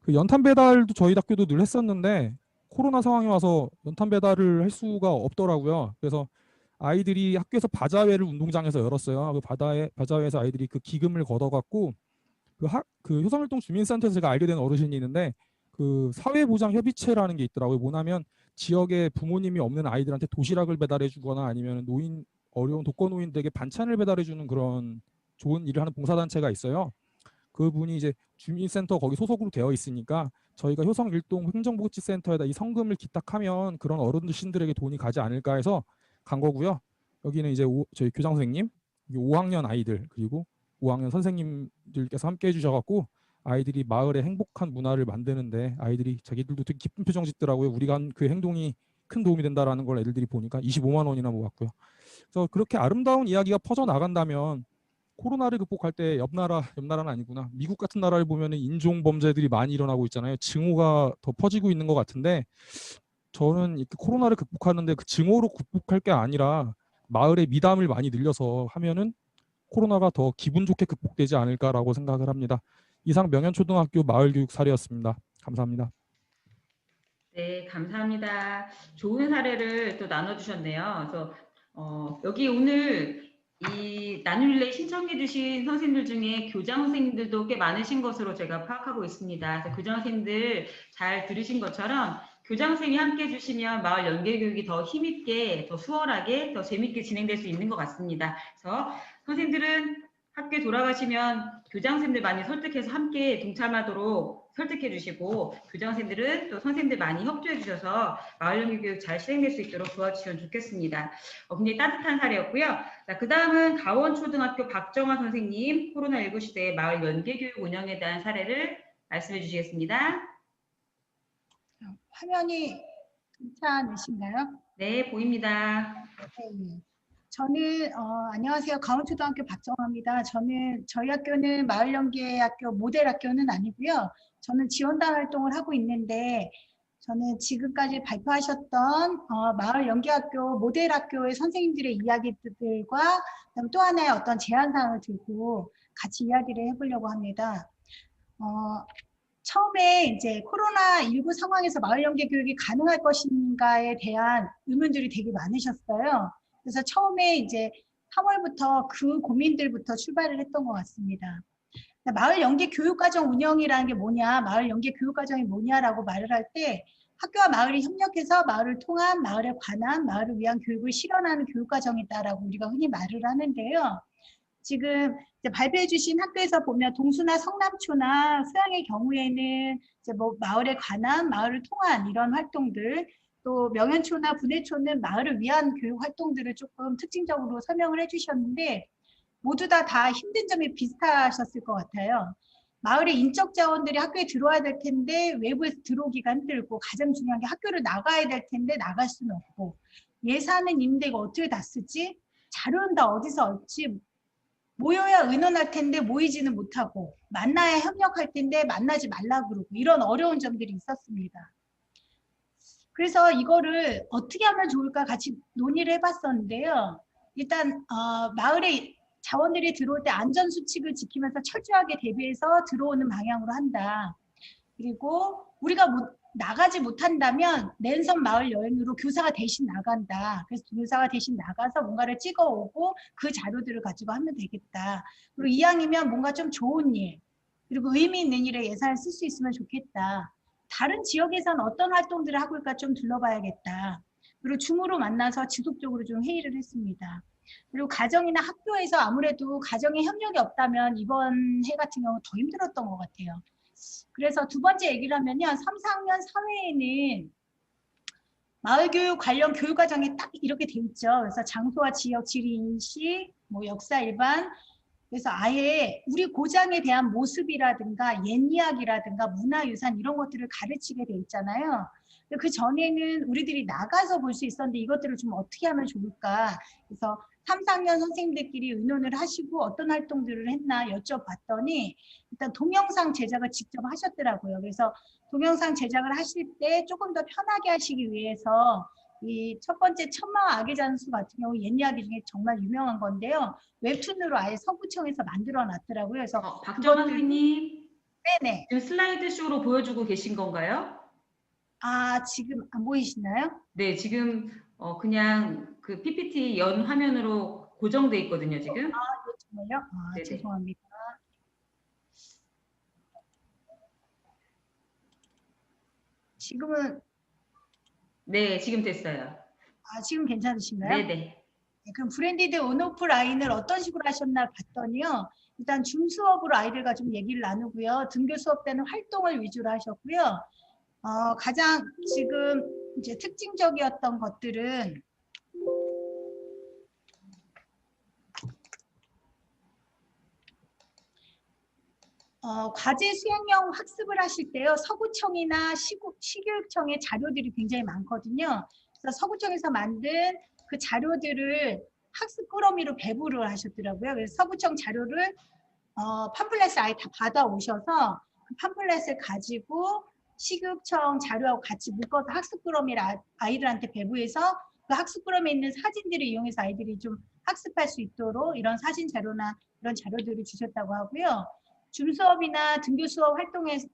그 연탄 배달도 저희 학교도 늘 했었는데 코로나 상황이 와서 연탄 배달을 할 수가 없더라고요. 그래서 아이들이 학교에서 바자회를 운동장에서 열었어요. 그 바자회에서 아이들이 그 기금을 걷어갖고 그 효성활동 주민센터에서 제가 알게 된 어르신이 있는데, 그 사회보장협의체라는 게 있더라고요. 뭐냐면 지역에 부모님이 없는 아이들한테 도시락을 배달해주거나 아니면 어려운 독거노인들에게 반찬을 배달해주는 그런 좋은 일을 하는 봉사단체가 있어요. 그분이 이제 주민센터 거기 소속으로 되어 있으니까 저희가 효성일동 행정복지센터에다 이 성금을 기탁하면 그런 어르신들에게 돈이 가지 않을까 해서 간 거고요. 여기는 이제 저희 교장 선생님, 5학년 아이들 그리고 5학년 선생님들께서 함께 해주셔갖고 아이들이 마을의 행복한 문화를 만드는데 아이들이 자기들도 되게 기쁜 표정 짓더라고요. 우리가 한 그 행동이 큰 도움이 된다라는 걸 애들이 보니까 25만 원이나 모았고요. 그래서 그렇게 아름다운 이야기가 퍼져 나간다면 코로나를 극복할 때 옆나라는 아니구나. 미국 같은 나라를 보면 인종 범죄들이 많이 일어나고 있잖아요. 증오가 더 퍼지고 있는 것 같은데, 저는 이렇게 코로나를 극복하는데 그 증오로 극복할 게 아니라 마을의 미담을 많이 늘려서 하면은 코로나가 더 기분 좋게 극복되지 않을까라고 생각을 합니다. 이상 명현초등학교 마을교육 사례였습니다. 감사합니다. 네, 감사합니다. 좋은 사례를 또 나눠주셨네요. 그래서 여기 오늘 이 나눔릴레이 신청해 주신 선생님들 중에 교장 선생님들도 꽤 많으신 것으로 제가 파악하고 있습니다. 그래서 교장 선생님들 잘 들으신 것처럼 교장 선생님이 함께 해주시면 마을 연계교육이 더 힘있게, 더 수월하게, 더 재밌게 진행될 수 있는 것 같습니다. 그래서 선생님들은 학교에 돌아가시면 교장 선생님들 많이 설득해서 함께 동참하도록 설득해 주시고, 교장 선생님들은 또 선생님들 많이 협조해 주셔서 마을 연계교육 잘 실행될 수 있도록 도와주시면 좋겠습니다. 굉장히 따뜻한 사례였고요. 자, 그 다음은 가원초등학교 박정화 선생님, 코로나19 시대의 마을 연계교육 운영에 대한 사례를 말씀해 주시겠습니다. 화면이 괜찮으신가요? 네, 보입니다. 네. 저는 안녕하세요. 가원초등학교 박정화입니다. 저희 학교는 마을연계학교 모델 학교는 아니고요. 저는 지원단 활동을 하고 있는데, 저는 지금까지 발표하셨던 마을연계학교 모델 학교의 선생님들의 이야기들과 또 하나의 어떤 제안사항을 들고 같이 이야기를 해보려고 합니다. 처음에 이제 코로나19 상황에서 마을연계 교육이 가능할 것인가에 대한 의문들이 되게 많으셨어요. 그래서 처음에 이제 3월부터 그 고민들부터 출발을 했던 것 같습니다. 마을 연계 교육과정 운영이라는 게 뭐냐, 마을 연계 교육과정이 뭐냐라고 말을 할 때 학교와 마을이 협력해서 마을을 통한, 마을에 관한, 마을을 위한 교육을 실현하는 교육과정이다라고 우리가 흔히 말을 하는데요. 지금 이제 발표해 주신 학교에서 보면 동수나 성남초나 수양의 경우에는 이제 뭐 마을에 관한, 마을을 통한 이런 활동들, 또 명현초나 분해초는 마을을 위한 교육 활동들을 조금 특징적으로 설명을 해주셨는데, 모두 다 힘든 점이 비슷하셨을 것 같아요. 마을의 인적 자원들이 학교에 들어와야 될 텐데 외부에서 들어오기가 힘들고, 가장 중요한 게 학교를 나가야 될 텐데 나갈 수는 없고, 예산은 있는데 이거 어떻게 다 쓰지? 자료는 다 어디서 얻지? 모여야 의논할 텐데 모이지는 못하고, 만나야 협력할 텐데 만나지 말라 그러고, 이런 어려운 점들이 있었습니다. 그래서 이거를 어떻게 하면 좋을까 같이 논의를 해봤었는데요. 일단 마을에 자원들이 들어올 때 안전수칙을 지키면서 철저하게 대비해서 들어오는 방향으로 한다. 그리고 우리가 나가지 못한다면 랜선 마을 여행으로 교사가 대신 나간다. 그래서 교사가 대신 나가서 뭔가를 찍어오고 그 자료들을 가지고 하면 되겠다. 그리고 이왕이면 뭔가 좀 좋은 일, 그리고 의미 있는 일에 예산을 쓸 수 있으면 좋겠다. 다른 지역에서는 어떤 활동들을 하고 있을까 좀 둘러봐야겠다. 그리고 줌으로 만나서 지속적으로 좀 회의를 했습니다. 그리고 가정이나 학교에서 아무래도 가정에 협력이 없다면 이번 해 같은 경우 더 힘들었던 것 같아요. 그래서 두 번째 얘기를 하면요. 3, 4학년 사회에는 마을교육 관련 교육과정이 딱 이렇게 돼 있죠. 그래서 장소와 지역 지리인식, 뭐 역사 일반, 그래서 아예 우리 고장에 대한 모습이라든가 옛 이야기라든가 문화유산 이런 것들을 가르치게 돼 있잖아요. 그 전에는 우리들이 나가서 볼 수 있었는데 이것들을 좀 어떻게 하면 좋을까. 그래서 3, 4학년 선생님들끼리 의논을 하시고 어떤 활동들을 했나 여쭤봤더니 일단 동영상 제작을 직접 하셨더라고요. 그래서 동영상 제작을 하실 때 조금 더 편하게 하시기 위해서 이 첫 번째 천마와 아기 잔수 같은 경우 옛 이야기 중에 정말 유명한 건데요. 웹툰으로 아예 서구청에서 만들어 놨더라고요. 그래서 박정아 선생님, 네네. 지금 슬라이드 쇼로 보여주고 계신 건가요? 아, 지금 안 보이시나요? 네, 지금 그냥 그 PPT 연 화면으로 고정돼 있거든요, 지금. 네, 정말요? 아, 네네. 죄송합니다. 지금은 네, 지금 됐어요. 지금 괜찮으신가요? 네네. 네, 그럼 브랜디드 온오프 라인을 어떤 식으로 하셨나 봤더니요. 일단 줌 수업으로 아이들과 좀 얘기를 나누고요. 등교 수업 때는 활동을 위주로 하셨고요. 가장 지금 이제 특징적이었던 것들은 과제 수행형 학습을 하실 때요. 서구청이나 시교육청의 자료들이 굉장히 많거든요. 그래서 서구청에서 만든 그 자료들을 학습 꾸러미로 배부를 하셨더라고요. 그래서 서구청 자료를 팜플렛을 아예 다 받아오셔서 그 팜플렛을 가지고 시교육청 자료하고 같이 묶어서 학습 꾸러미를 아이들한테 배부해서 그 학습 꾸러미에 있는 사진들을 이용해서 아이들이 좀 학습할 수 있도록 이런 사진 자료나 이런 자료들을 주셨다고 하고요. 줌 수업이나 등교 수업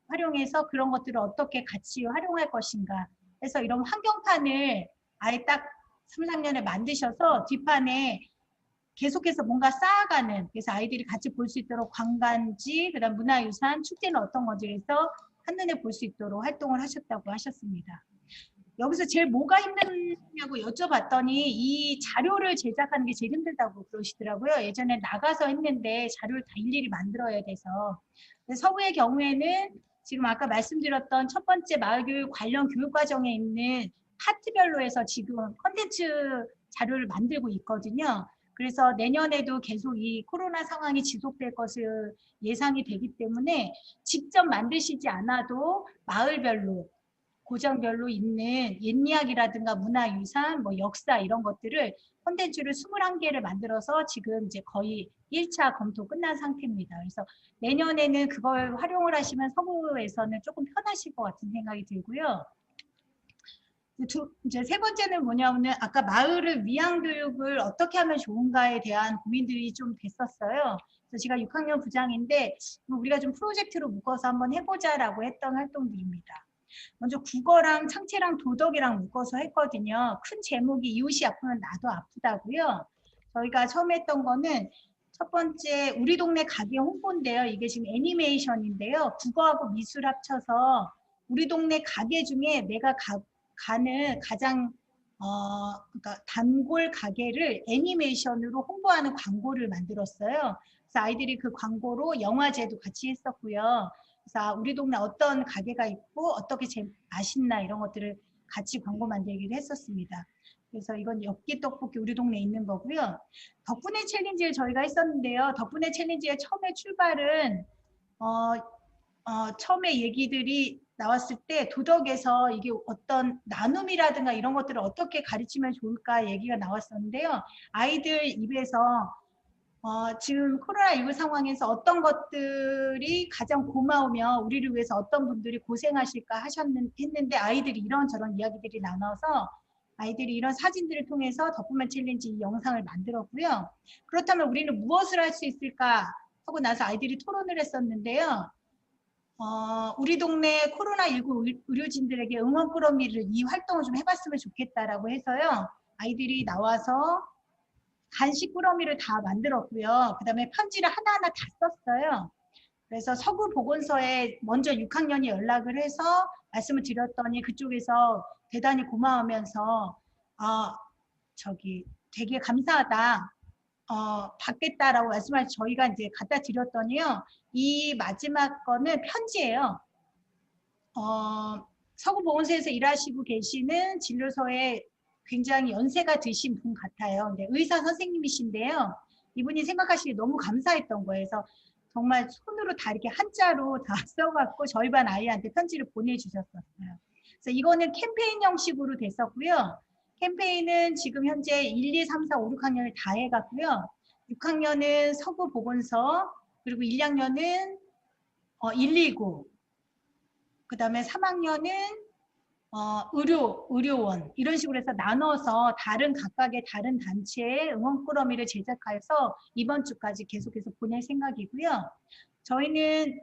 활용해서 그런 것들을 어떻게 같이 활용할 것인가 해서 이런 환경판을 아예 딱 3, 4학년에 만드셔서 뒷판에 계속해서 뭔가 쌓아가는, 그래서 아이들이 같이 볼 수 있도록 관광지, 그다음 문화유산, 축제는 어떤 건지 해서 한눈에 볼 수 있도록 활동을 하셨다고 하셨습니다. 여기서 제일 뭐가 힘드냐고 여쭤봤더니 이 자료를 제작하는 게 제일 힘들다고 그러시더라고요. 예전에 나가서 했는데 자료를 다 일일이 만들어야 돼서. 서구의 경우에는 지금 아까 말씀드렸던 첫 번째 마을교육 관련 교육과정에 있는 파트별로 해서 지금 콘텐츠 자료를 만들고 있거든요. 그래서 내년에도 계속 이 코로나 상황이 지속될 것을 예상이 되기 때문에 직접 만드시지 않아도 마을별로 고장별로 있는 옛 이야기라든가 문화유산, 뭐 역사 이런 것들을 콘텐츠를 21개를 만들어서 지금 이제 거의 1차 검토 끝난 상태입니다. 그래서 내년에는 그걸 활용을 하시면 서구에서는 조금 편하실 것 같은 생각이 들고요. 이제 세 번째는 뭐냐면은 아까 마을을 위한 교육을 어떻게 하면 좋은가에 대한 고민들이 좀 됐었어요. 그래서 제가 6학년 부장인데 우리가 좀 프로젝트로 묶어서 한번 해보자라고 했던 활동들입니다. 먼저 국어랑 창체랑 도덕이랑 묶어서 했거든요. 큰 제목이 이웃이 아프면 나도 아프다고요. 저희가 처음 했던 거는 첫 번째 우리 동네 가게 홍보인데요. 이게 지금 애니메이션인데요. 국어하고 미술 합쳐서 우리 동네 가게 중에 내가 가는 가장 그러니까 단골 가게를 애니메이션으로 홍보하는 광고를 만들었어요. 그래서 아이들이 그 광고로 영화제도 같이 했었고요. 그래서 우리 동네 어떤 가게가 있고 어떻게 맛있나 이런 것들을 같이 광고 만들기를 했었습니다. 그래서 이건 엽기 떡볶이 우리 동네에 있는 거고요. 덕분에 챌린지를 저희가 했었는데요. 덕분에 챌린지의 처음에 출발은 처음에 얘기들이 나왔을 때 도덕에서 이게 어떤 나눔이라든가 이런 것들을 어떻게 가르치면 좋을까 얘기가 나왔었는데요. 아이들 입에서 지금 코로나19 상황에서 어떤 것들이 가장 고마우며 우리를 위해서 어떤 분들이 고생하실까 했는데 아이들이 이런저런 이야기들이 나눠서 아이들이 이런 사진들을 통해서 덕분만 챌린지 이 영상을 만들었고요. 그렇다면 우리는 무엇을 할 수 있을까 하고 나서 아이들이 토론을 했었는데요. 우리 동네 코로나19 의료진들에게 응원 꾸러미를 이 활동을 좀 해봤으면 좋겠다라고 해서요. 아이들이 나와서 간식 꾸러미를 다 만들었고요. 그 다음에 편지를 하나하나 다 썼어요. 그래서 서구 보건소에 먼저 6학년이 연락을 해서 말씀을 드렸더니 그쪽에서 대단히 고마우면서 되게 감사하다. 받겠다라고 말씀하셔서 저희가 이제 갖다 드렸더니요. 이 마지막 거는 편지예요. 서구보건소에서 일하시고 계시는 진료소에 굉장히 연세가 드신 분 같아요. 근데 의사 선생님이신데요. 이분이 생각하시기 너무 감사했던 거예요. 그래서 정말 손으로 다 이렇게 한자로 다 써갖고 저희 반 아이한테 편지를 보내주셨었어요. 그래서 이거는 캠페인 형식으로 됐었고요. 캠페인은 지금 현재 1, 2, 3, 4, 5, 6학년을 다 해갔고요. 6학년은 서구 보건소, 그리고 1학년은 119, 그 다음에 3학년은 의료원, 이런 식으로 해서 나눠서 각각의 다른 단체의 응원 꾸러미를 제작해서 이번 주까지 계속해서 보낼 생각이고요. 저희는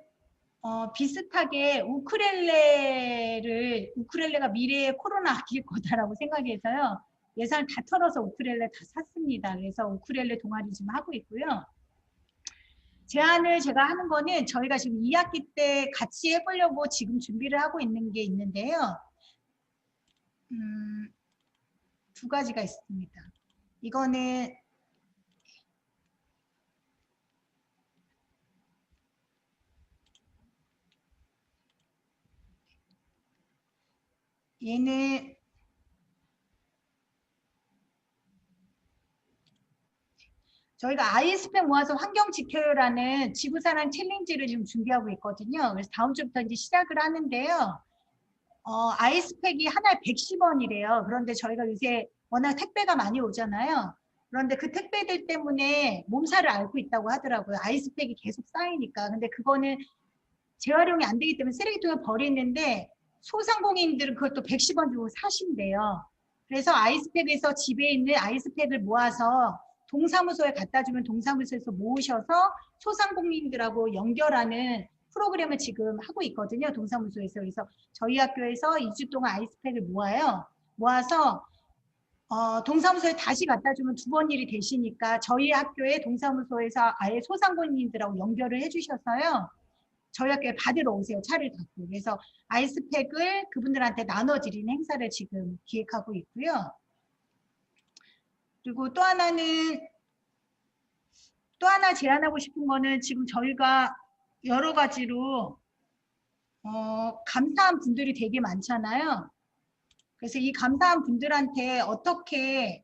비슷하게 우쿨렐레가 미래의 코로나 악기일 거다라고 생각해서요. 예산을 다 털어서 우쿨렐레 다 샀습니다. 그래서 우쿨렐레 동아리 지금 하고 있고요. 제안을 제가 하는 거는 저희가 지금 2학기 때 같이 해보려고 지금 준비를 하고 있는 게 있는데요. 두 가지가 있습니다. 이거는 얘는 저희가 아이스팩 모아서 환경 지켜요라는 지구사랑 챌린지를 지금 준비하고 있거든요. 그래서 다음 주부터 이제 시작을 하는데요. 아이스팩이 하나에 110원이래요. 그런데 저희가 요새 워낙 택배가 많이 오잖아요. 그런데 그 택배들 때문에 몸살을 앓고 있다고 하더라고요. 아이스팩이 계속 쌓이니까. 근데 그거는 재활용이 안 되기 때문에 쓰레기통에 버리는데 소상공인들은 그것도 110원 주고 사신대요. 그래서 아이스팩에서 집에 있는 아이스팩을 모아서 동사무소에 갖다 주면 동사무소에서 모으셔서 소상공인들하고 연결하는 프로그램을 지금 하고 있거든요. 동사무소에서. 그래서 저희 학교에서 2주 동안 아이스팩을 모아서 동사무소에 다시 갖다 주면 2번 일이 되시니까 저희 학교의 동사무소에서 아예 소상공인들하고 연결을 해주셔서요. 저희 학교에 받으러 오세요. 차를 갖고. 그래서 아이스팩을 그분들한테 나눠드리는 행사를 지금 기획하고 있고요. 그리고 또 하나 제안하고 싶은 거는 지금 저희가 여러 가지로 감사한 분들이 되게 많잖아요. 그래서 이 감사한 분들한테 어떻게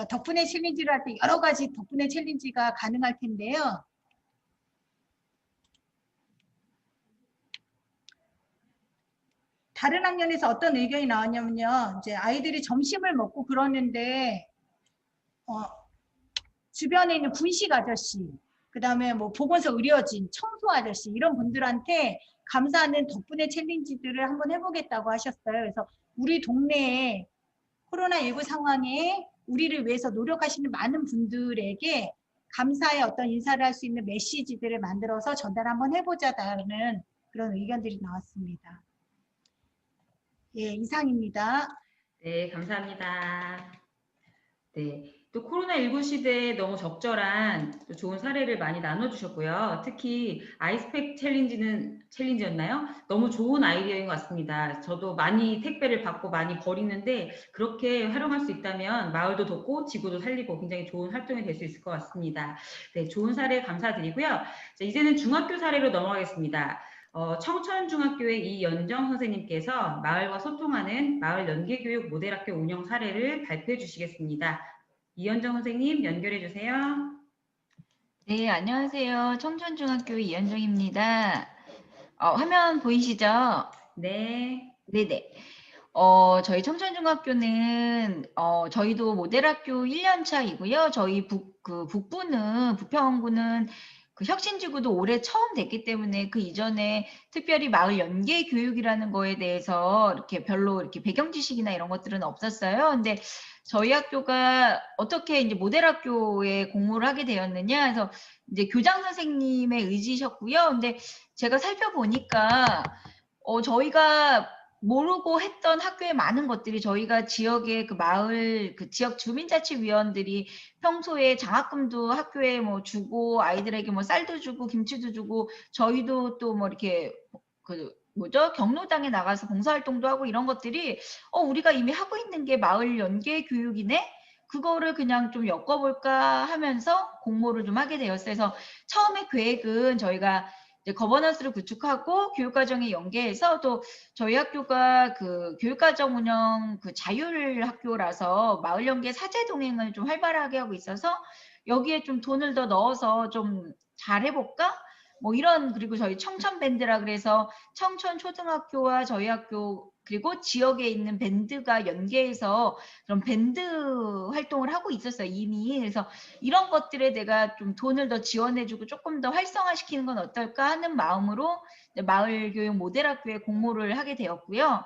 덕분에 챌린지를 할 때 여러 가지 덕분에 챌린지가 가능할 텐데요. 다른 학년에서 어떤 의견이 나왔냐면요. 이제 아이들이 점심을 먹고 그러는데 주변에 있는 분식 아저씨, 그 다음에 뭐 보건소 의료진, 청소 아저씨 이런 분들한테 감사하는 덕분에 챌린지들을 한번 해보겠다고 하셨어요. 그래서 우리 동네에 코로나19 상황에 우리를 위해서 노력하시는 많은 분들에게 감사의 어떤 인사를 할 수 있는 메시지들을 만들어서 전달 한번 해보자라는 그런 의견들이 나왔습니다. 예, 이상입니다. 네, 감사합니다. 네. 또 코로나19 시대에 너무 적절한 또 좋은 사례를 많이 나눠주셨고요. 특히 아이스팩 챌린지였나요? 너무 좋은 아이디어인 것 같습니다. 저도 많이 택배를 받고 많이 버리는데 그렇게 활용할 수 있다면 마을도 돕고 지구도 살리고 굉장히 좋은 활동이 될 수 있을 것 같습니다. 네, 좋은 사례 감사드리고요. 자, 이제는 중학교 사례로 넘어가겠습니다. 청천중학교의 이연정 선생님께서 마을과 소통하는 마을 연계교육 모델학교 운영 사례를 발표해 주시겠습니다. 이연정 선생님 연결해 주세요. 네, 안녕하세요. 청천중학교 이연정입니다. 화면 보이시죠? 네. 네네. 저희 청천중학교는 저희도 모델학교 1년차이고요. 저희 부평구는 그 혁신지구도 올해 처음 됐기 때문에 그 이전에 특별히 마을 연계 교육이라는 거에 대해서 이렇게 별로 이렇게 배경 지식이나 이런 것들은 없었어요. 근데 저희 학교가 어떻게 이제 모델학교에 공모를 하게 되었느냐 해서 이제 교장 선생님의 의지셨고요. 근데 제가 살펴보니까 저희가 모르고 했던 학교의 많은 것들이 저희가 지역의 그 마을 그 지역 주민자치위원들이 평소에 장학금도 학교에 뭐 주고 아이들에게 뭐 쌀도 주고 김치도 주고 저희도 또 뭐 이렇게 경로당에 나가서 봉사활동도 하고 이런 것들이 우리가 이미 하고 있는 게 마을 연계 교육이네? 그거를 그냥 좀 엮어볼까 하면서 공모를 좀 하게 되었어요. 그래서 처음에 계획은 저희가 이제 거버넌스를 구축하고 교육과정에 연계해서 또 저희 학교가 그 교육과정 운영 그 자율 학교라서 마을 연계 사제 동행을 좀 활발하게 하고 있어서 여기에 좀 돈을 더 넣어서 좀 잘 해볼까? 뭐 이런, 그리고 저희 청천밴드라 그래서 청천 초등학교와 저희 학교 그리고 지역에 있는 밴드가 연계해서 그런 밴드 활동을 하고 있었어요, 이미. 그래서 이런 것들에 내가 좀 돈을 더 지원해주고 조금 더 활성화시키는 건 어떨까 하는 마음으로 마을교육 모델학교에 공모를 하게 되었고요.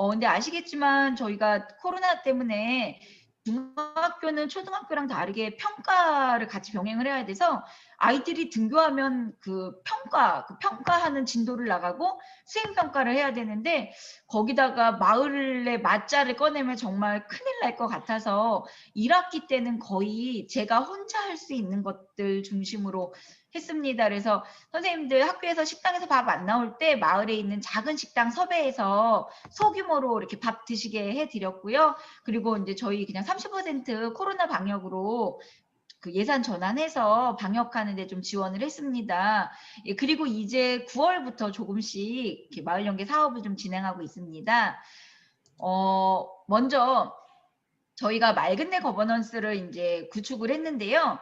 근데 아시겠지만 저희가 코로나 때문에 중학교는 초등학교랑 다르게 평가를 같이 병행을 해야 돼서 아이들이 등교하면 그 평가하는 진도를 나가고 수행 평가를 해야 되는데 거기다가 마을에 맞자를 꺼내면 정말 큰일 날 것 같아서 1학기 때는 거의 제가 혼자 할 수 있는 것들 중심으로 했습니다. 그래서 선생님들 학교에서 식당에서 밥 안 나올 때 마을에 있는 작은 식당 섭외해서 소규모로 이렇게 밥 드시게 해드렸고요. 그리고 이제 저희 그냥 30% 코로나 방역으로 그 예산 전환해서 방역하는데 좀 지원을 했습니다. 예, 그리고 이제 9월부터 조금씩 이렇게 마을 연계 사업을 좀 진행하고 있습니다. 먼저 저희가 맑은내 거버넌스를 이제 구축을 했는데요.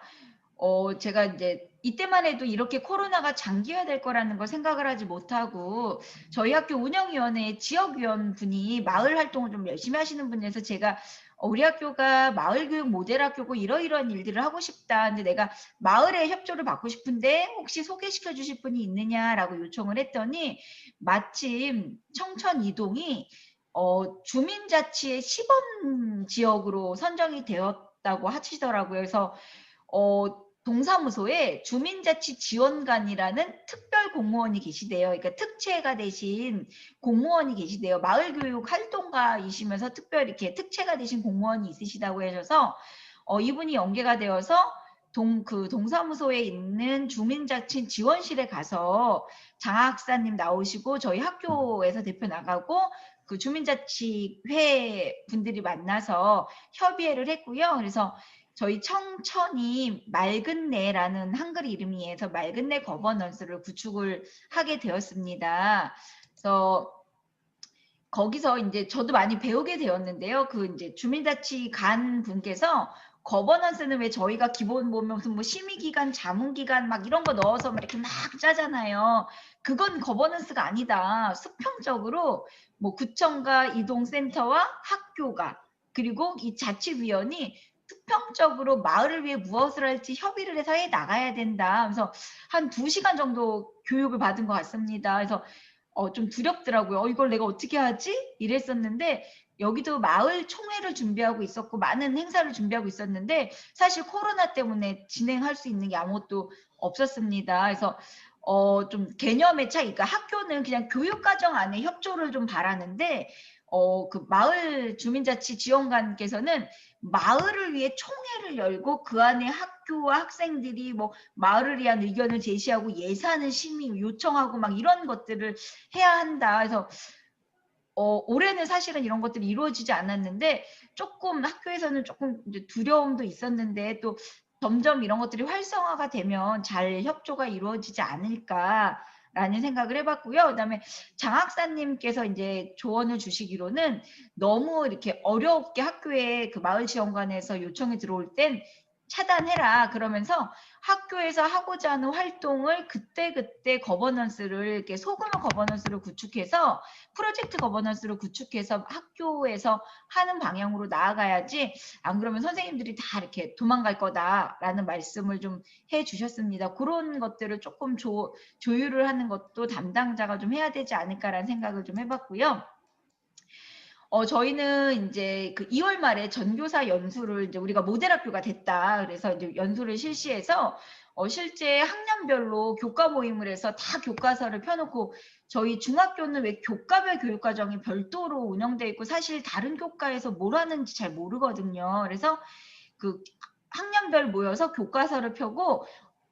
제가 이제 이때만 해도 이렇게 코로나가 장기화될 거라는 걸 생각을 하지 못하고 저희 학교 운영위원회 지역위원 분이 마을 활동을 좀 열심히 하시는 분이어서 제가 우리 학교가 마을교육 모델학교고 이러이러한 일들을 하고 싶다. 근데 내가 마을에 협조를 받고 싶은데 혹시 소개시켜 주실 분이 있느냐라고 요청을 했더니 마침 청천 이동이 주민자치의 시범 지역으로 선정이 되었다고 하시더라고요. 그래서 동사무소에 주민자치 지원관이라는 특별 공무원이 계시대요. 그러니까 특채가 되신 공무원이 계시대요. 마을교육 활동가이시면서 특별 이렇게 특채가 되신 공무원이 있으시다고 하셔서 이분이 연계가 되어서 동사무소에 있는 주민자치 지원실에 가서 장학사님 나오시고 저희 학교에서 대표 나가고 그 주민자치회 분들이 만나서 협의회를 했고요. 그래서 저희 청천이 맑은내라는 한글 이름이에서 맑은내 거버넌스를 구축을 하게 되었습니다. 그래서 거기서 이제 저도 많이 배우게 되었는데요. 그 이제 주민자치 간 분께서 거버넌스는 왜 저희가 기본 보면 무슨 뭐 심의기관, 자문기관 막 이런 거 넣어서 막 이렇게 막 짜잖아요. 그건 거버넌스가 아니다. 수평적으로 뭐 구청과 이동센터와 학교가 그리고 이 자치위원이 수평적으로 마을을 위해 무엇을 할지 협의를 해서 해 나가야 된다. 그래서 한 2시간 정도 교육을 받은 것 같습니다. 그래서 좀 두렵더라고요. 이걸 내가 어떻게 하지? 이랬었는데 여기도 마을 총회를 준비하고 있었고 많은 행사를 준비하고 있었는데 사실 코로나 때문에 진행할 수 있는 게 아무것도 없었습니다. 그래서 좀 개념의 차이, 그러니까 학교는 그냥 교육과정 안에 협조를 좀 바라는데 그 마을 주민자치 지원관께서는 마을을 위해 총회를 열고 그 안에 학교와 학생들이 뭐 마을을 위한 의견을 제시하고 예산을 심의 요청하고 막 이런 것들을 해야 한다. 그래서 올해는 사실은 이런 것들이 이루어지지 않았는데 조금 학교에서는 조금 이제 두려움도 있었는데 또 점점 이런 것들이 활성화가 되면 잘 협조가 이루어지지 않을까라는 생각을 해봤고요. 그다음에 장학사님께서 이제 조언을 주시기로는 너무 이렇게 어렵게 학교에 그 마을 지원관에서 요청이 들어올 땐 차단해라 그러면서 학교에서 하고자 하는 활동을 그때그때 거버넌스를 이렇게 소규모 거버넌스를 구축해서 프로젝트 거버넌스를 구축해서 학교에서 하는 방향으로 나아가야지 안 그러면 선생님들이 다 이렇게 도망갈 거다라는 말씀을 좀 해주셨습니다. 그런 것들을 조금 조율을 하는 것도 담당자가 좀 해야 되지 않을까라는 생각을 좀 해봤고요. 저희는 이제 그 2월 말에 전교사 연수를 이제 우리가 모델학교가 됐다. 그래서 이제 연수를 실시해서 실제 학년별로 교과 모임을 해서 다 교과서를 펴놓고 저희 중학교는 왜 교과별 교육과정이 별도로 운영돼 있고 사실 다른 교과에서 뭘 하는지 잘 모르거든요. 그래서 그 학년별 모여서 교과서를 펴고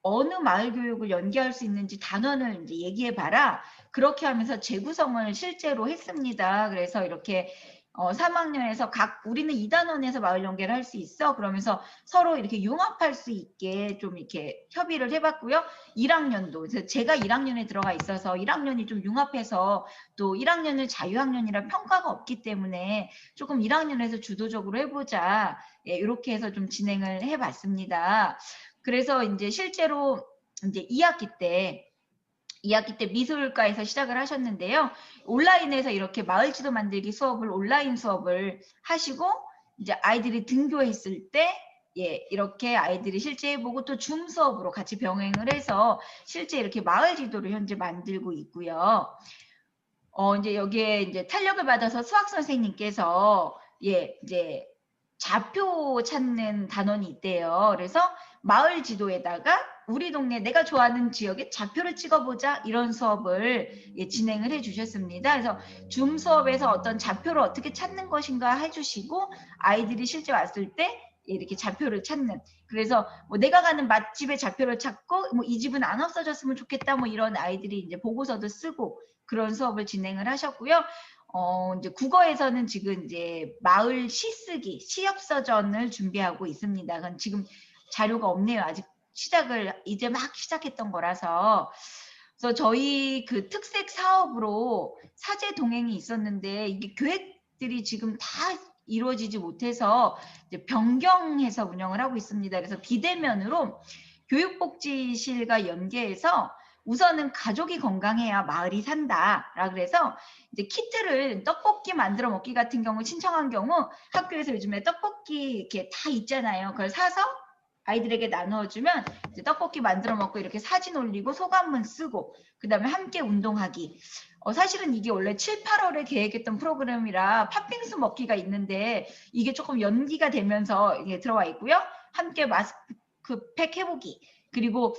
어느 마을 교육을 연계할 수 있는지 단원을 이제 얘기해 봐라. 그렇게 하면서 재구성을 실제로 했습니다. 그래서 이렇게 3학년에서 우리는 2단원에서 마을 연계를 할 수 있어. 그러면서 서로 이렇게 융합할 수 있게 좀 이렇게 협의를 해봤고요. 1학년도 그래서 제가 1학년에 들어가 있어서 1학년이 좀 융합해서 또 1학년은 자유학년이라 평가가 없기 때문에 조금 1학년에서 주도적으로 해보자. 예, 이렇게 해서 좀 진행을 해봤습니다. 그래서 이제 실제로 이제 2학기 때 미술과에서 시작을 하셨는데요. 온라인에서 이렇게 마을 지도 만들기 수업을 온라인 수업을 하시고 이제 아이들이 등교했을 때 예, 이렇게 아이들이 실제 해보고 또 줌 수업으로 같이 병행을 해서 실제 이렇게 마을 지도를 현재 만들고 있고요. 이제 여기에 이제 탄력을 받아서 수학 선생님께서 예, 이제 좌표 찾는 단원이 있대요. 그래서 마을 지도에다가 우리 동네 내가 좋아하는 지역에 좌표를 찍어보자 이런 수업을 예, 진행을 해주셨습니다. 그래서 줌 수업에서 어떤 좌표를 어떻게 찾는 것인가 해주시고 아이들이 실제 왔을 때 이렇게 좌표를 찾는 그래서 뭐 내가 가는 맛집의 좌표를 찾고 뭐 이 집은 안 없어졌으면 좋겠다 뭐 이런 아이들이 이제 보고서도 쓰고 그런 수업을 진행을 하셨고요. 이제 국어에서는 지금 이제 마을 시쓰기 시협서전을 준비하고 있습니다. 그건 지금 자료가 없네요. 아직 이제 막 시작했던 거라서. 그래서 저희 그 특색 사업으로 사제 동행이 있었는데 이게 계획들이 지금 다 이루어지지 못해서 이제 변경해서 운영을 하고 있습니다. 그래서 비대면으로 교육복지실과 연계해서 우선은 가족이 건강해야 마을이 산다라 그래서 이제 키트를 떡볶이 만들어 먹기 같은 경우 신청한 경우 학교에서 요즘에 떡볶이 이렇게 다 있잖아요. 그걸 사서 아이들에게 나누어주면 이제 떡볶이 만들어 먹고 이렇게 사진 올리고 소감문 쓰고 그 다음에 함께 운동하기. 사실은 이게 원래 7, 8월에 계획했던 프로그램이라 팥빙수 먹기가 있는데 이게 조금 연기가 되면서 이게 들어와 있고요. 함께 마스크팩 해보기. 그리고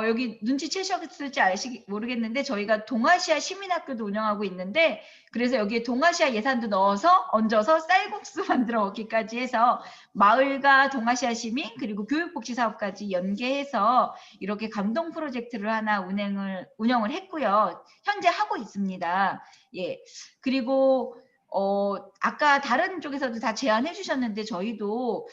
여기 눈치채셨을지 모르겠는데 저희가 동아시아 시민학교도 운영하고 있는데 그래서 여기에 동아시아 예산도 넣어서 얹어서 쌀국수 만들어 먹기까지 해서 마을과 동아시아 시민 그리고 교육복지사업까지 연계해서 이렇게 감동 프로젝트를 하나 운영을 했고요. 현재 하고 있습니다. 예. 그리고 아까 다른 쪽에서도 다 제안해 주셨는데 저희도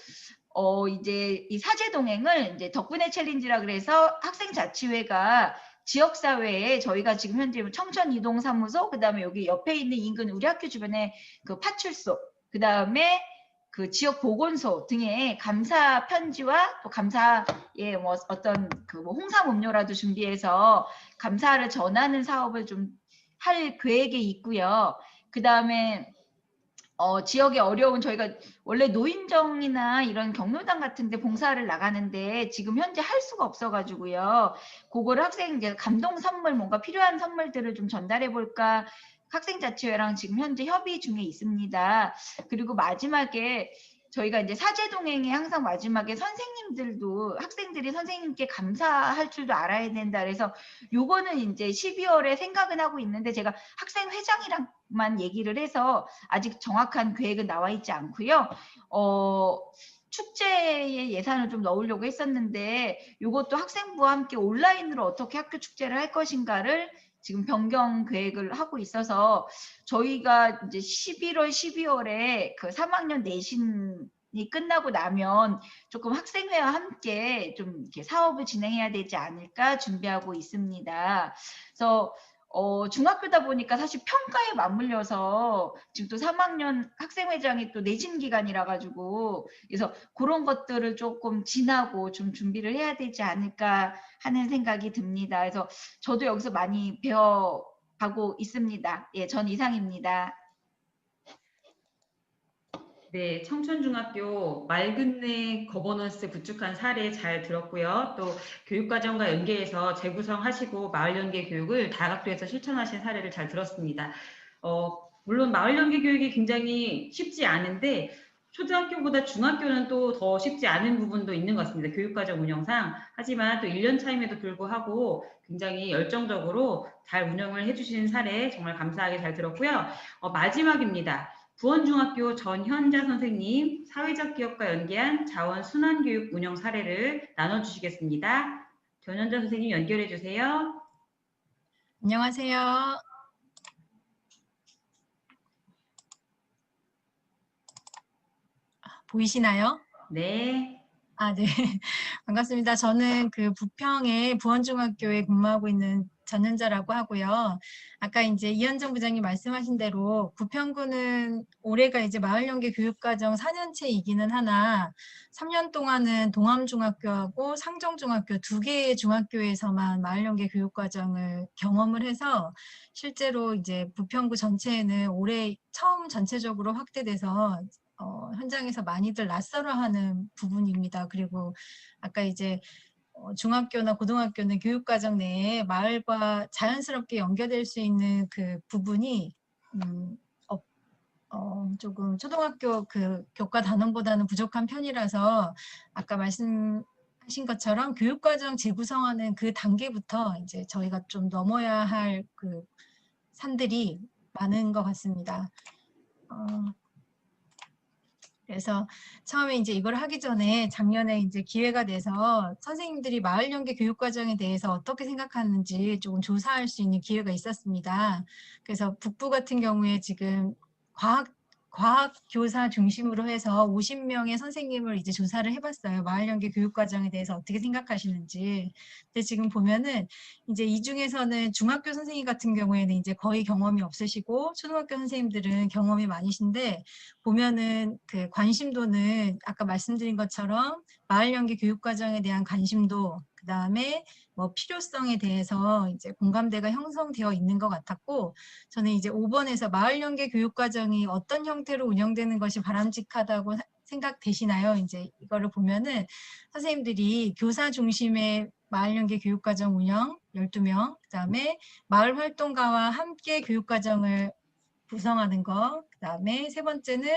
이제 이 사제 동행을 이제 덕분에 챌린지라 그래서 학생자치회가 지역사회에 저희가 지금 현재 청천 이동사무소 그다음에 여기 옆에 있는 인근 우리 학교 주변에 그 파출소 그다음에 그 지역 보건소 등의 감사 편지와 또 감사의 뭐 어떤 그 뭐 홍삼 음료라도 준비해서 감사를 전하는 사업을 좀 할 계획에 있고요. 그다음에 지역의 어려운 저희가 원래 노인정이나 이런 경로당 같은데 봉사를 나가는데 지금 현재 할 수가 없어가지고요. 그거를 학생 이제 감동 선물 뭔가 필요한 선물들을 좀 전달해 볼까 학생자치회랑 지금 현재 협의 중에 있습니다. 그리고 마지막에 저희가 이제 사제동행에 항상 마지막에 선생님들도 학생들이 선생님께 감사할 줄도 알아야 된다. 그래서 요거는 이제 12월에 생각은 하고 있는데 제가 학생회장이랑만 얘기를 해서 아직 정확한 계획은 나와 있지 않고요. 축제에 예산을 좀 넣으려고 했었는데 요것도 학생부와 함께 온라인으로 어떻게 학교 축제를 할 것인가를 지금 변경 계획을 하고 있어서 저희가 이제 11월, 12월에 그 3학년 내신이 끝나고 나면 조금 학생회와 함께 좀 이렇게 사업을 진행해야 되지 않을까 준비하고 있습니다. 그래서 중학교다 보니까 사실 평가에 맞물려서 지금 또 3학년 학생회장이 또 내신 기간이라 가지고 그래서 그런 것들을 조금 지나고 좀 준비를 해야 되지 않을까 하는 생각이 듭니다. 그래서 저도 여기서 많이 배워가고 있습니다. 예, 전 이상입니다. 네, 청천중학교 말끝내 거버넌스 구축한 사례 잘 들었고요. 또 교육과정과 연계해서 재구성하시고 마을연계 교육을 다각도에서 실천하신 사례를 잘 들었습니다. 물론 마을연계 교육이 굉장히 쉽지 않은데 초등학교보다 중학교는 또 더 쉽지 않은 부분도 있는 것 같습니다. 교육과정 운영상. 하지만 또 1년 차임에도 불구하고 굉장히 열정적으로 잘 운영을 해주신 사례 정말 감사하게 잘 들었고요. 마지막입니다. 부원중학교 전현자 선생님 사회적 기업과 연계한 자원 순환교육 운영 사례를 나눠주시겠습니다. 전현자 선생님 연결해 주세요. 안녕하세요. 보이시나요? 네. 아, 네. 반갑습니다. 저는 그 부평의 부원중학교에 근무하고 있는 전현자라고 하고요. 아까 이제 이현정 부장님 말씀하신 대로 부평구는 올해가 이제 마을연계 교육과정 4년째이기는 하나 3년 동안은 동암중학교하고 상정중학교 두 개의 중학교에서만 마을연계 교육과정을 경험을 해서 실제로 이제 부평구 전체에는 올해 처음 전체적으로 확대돼서 현장에서 많이들 낯설어하는 부분입니다. 그리고 아까 이제 중학교나 고등학교는 교육과정 내에 마을과 자연스럽게 연결될 수 있는 그 부분이 조금 초등학교 그 교과 단원보다는 부족한 편이라서 아까 말씀하신 것처럼 교육과정 재구성하는 그 단계부터 이제 저희가 좀 넘어야 할 그 산들이 많은 것 같습니다. 그래서 처음에 이제 이걸 하기 전에 작년에 이제 기회가 돼서 선생님들이 마을연계 교육과정에 대해서 어떻게 생각하는지 조금 조사할 수 있는 기회가 있었습니다. 그래서 북부 같은 경우에 지금 과학 교사 중심으로 해서 50명의 선생님을 이제 조사를 해봤어요. 마을연계 교육과정에 대해서 어떻게 생각하시는지. 근데 지금 보면은 이제 이 중에서는 중학교 선생님 같은 경우에는 이제 거의 경험이 없으시고 초등학교 선생님들은 경험이 많으신데 보면은 그 관심도는 아까 말씀드린 것처럼 마을연계 교육과정에 대한 관심도 그다음에 뭐 필요성에 대해서 이제 공감대가 형성되어 있는 것 같았고 저는 이제 5번에서 마을연계 교육과정이 어떤 형태로 운영되는 것이 바람직하다고 생각되시나요? 이제 이거를 보면은 선생님들이 교사 중심의 마을연계 교육과정 운영 12명, 그다음에 마을 활동가와 함께 교육과정을 구성하는 거, 그다음에 세 번째는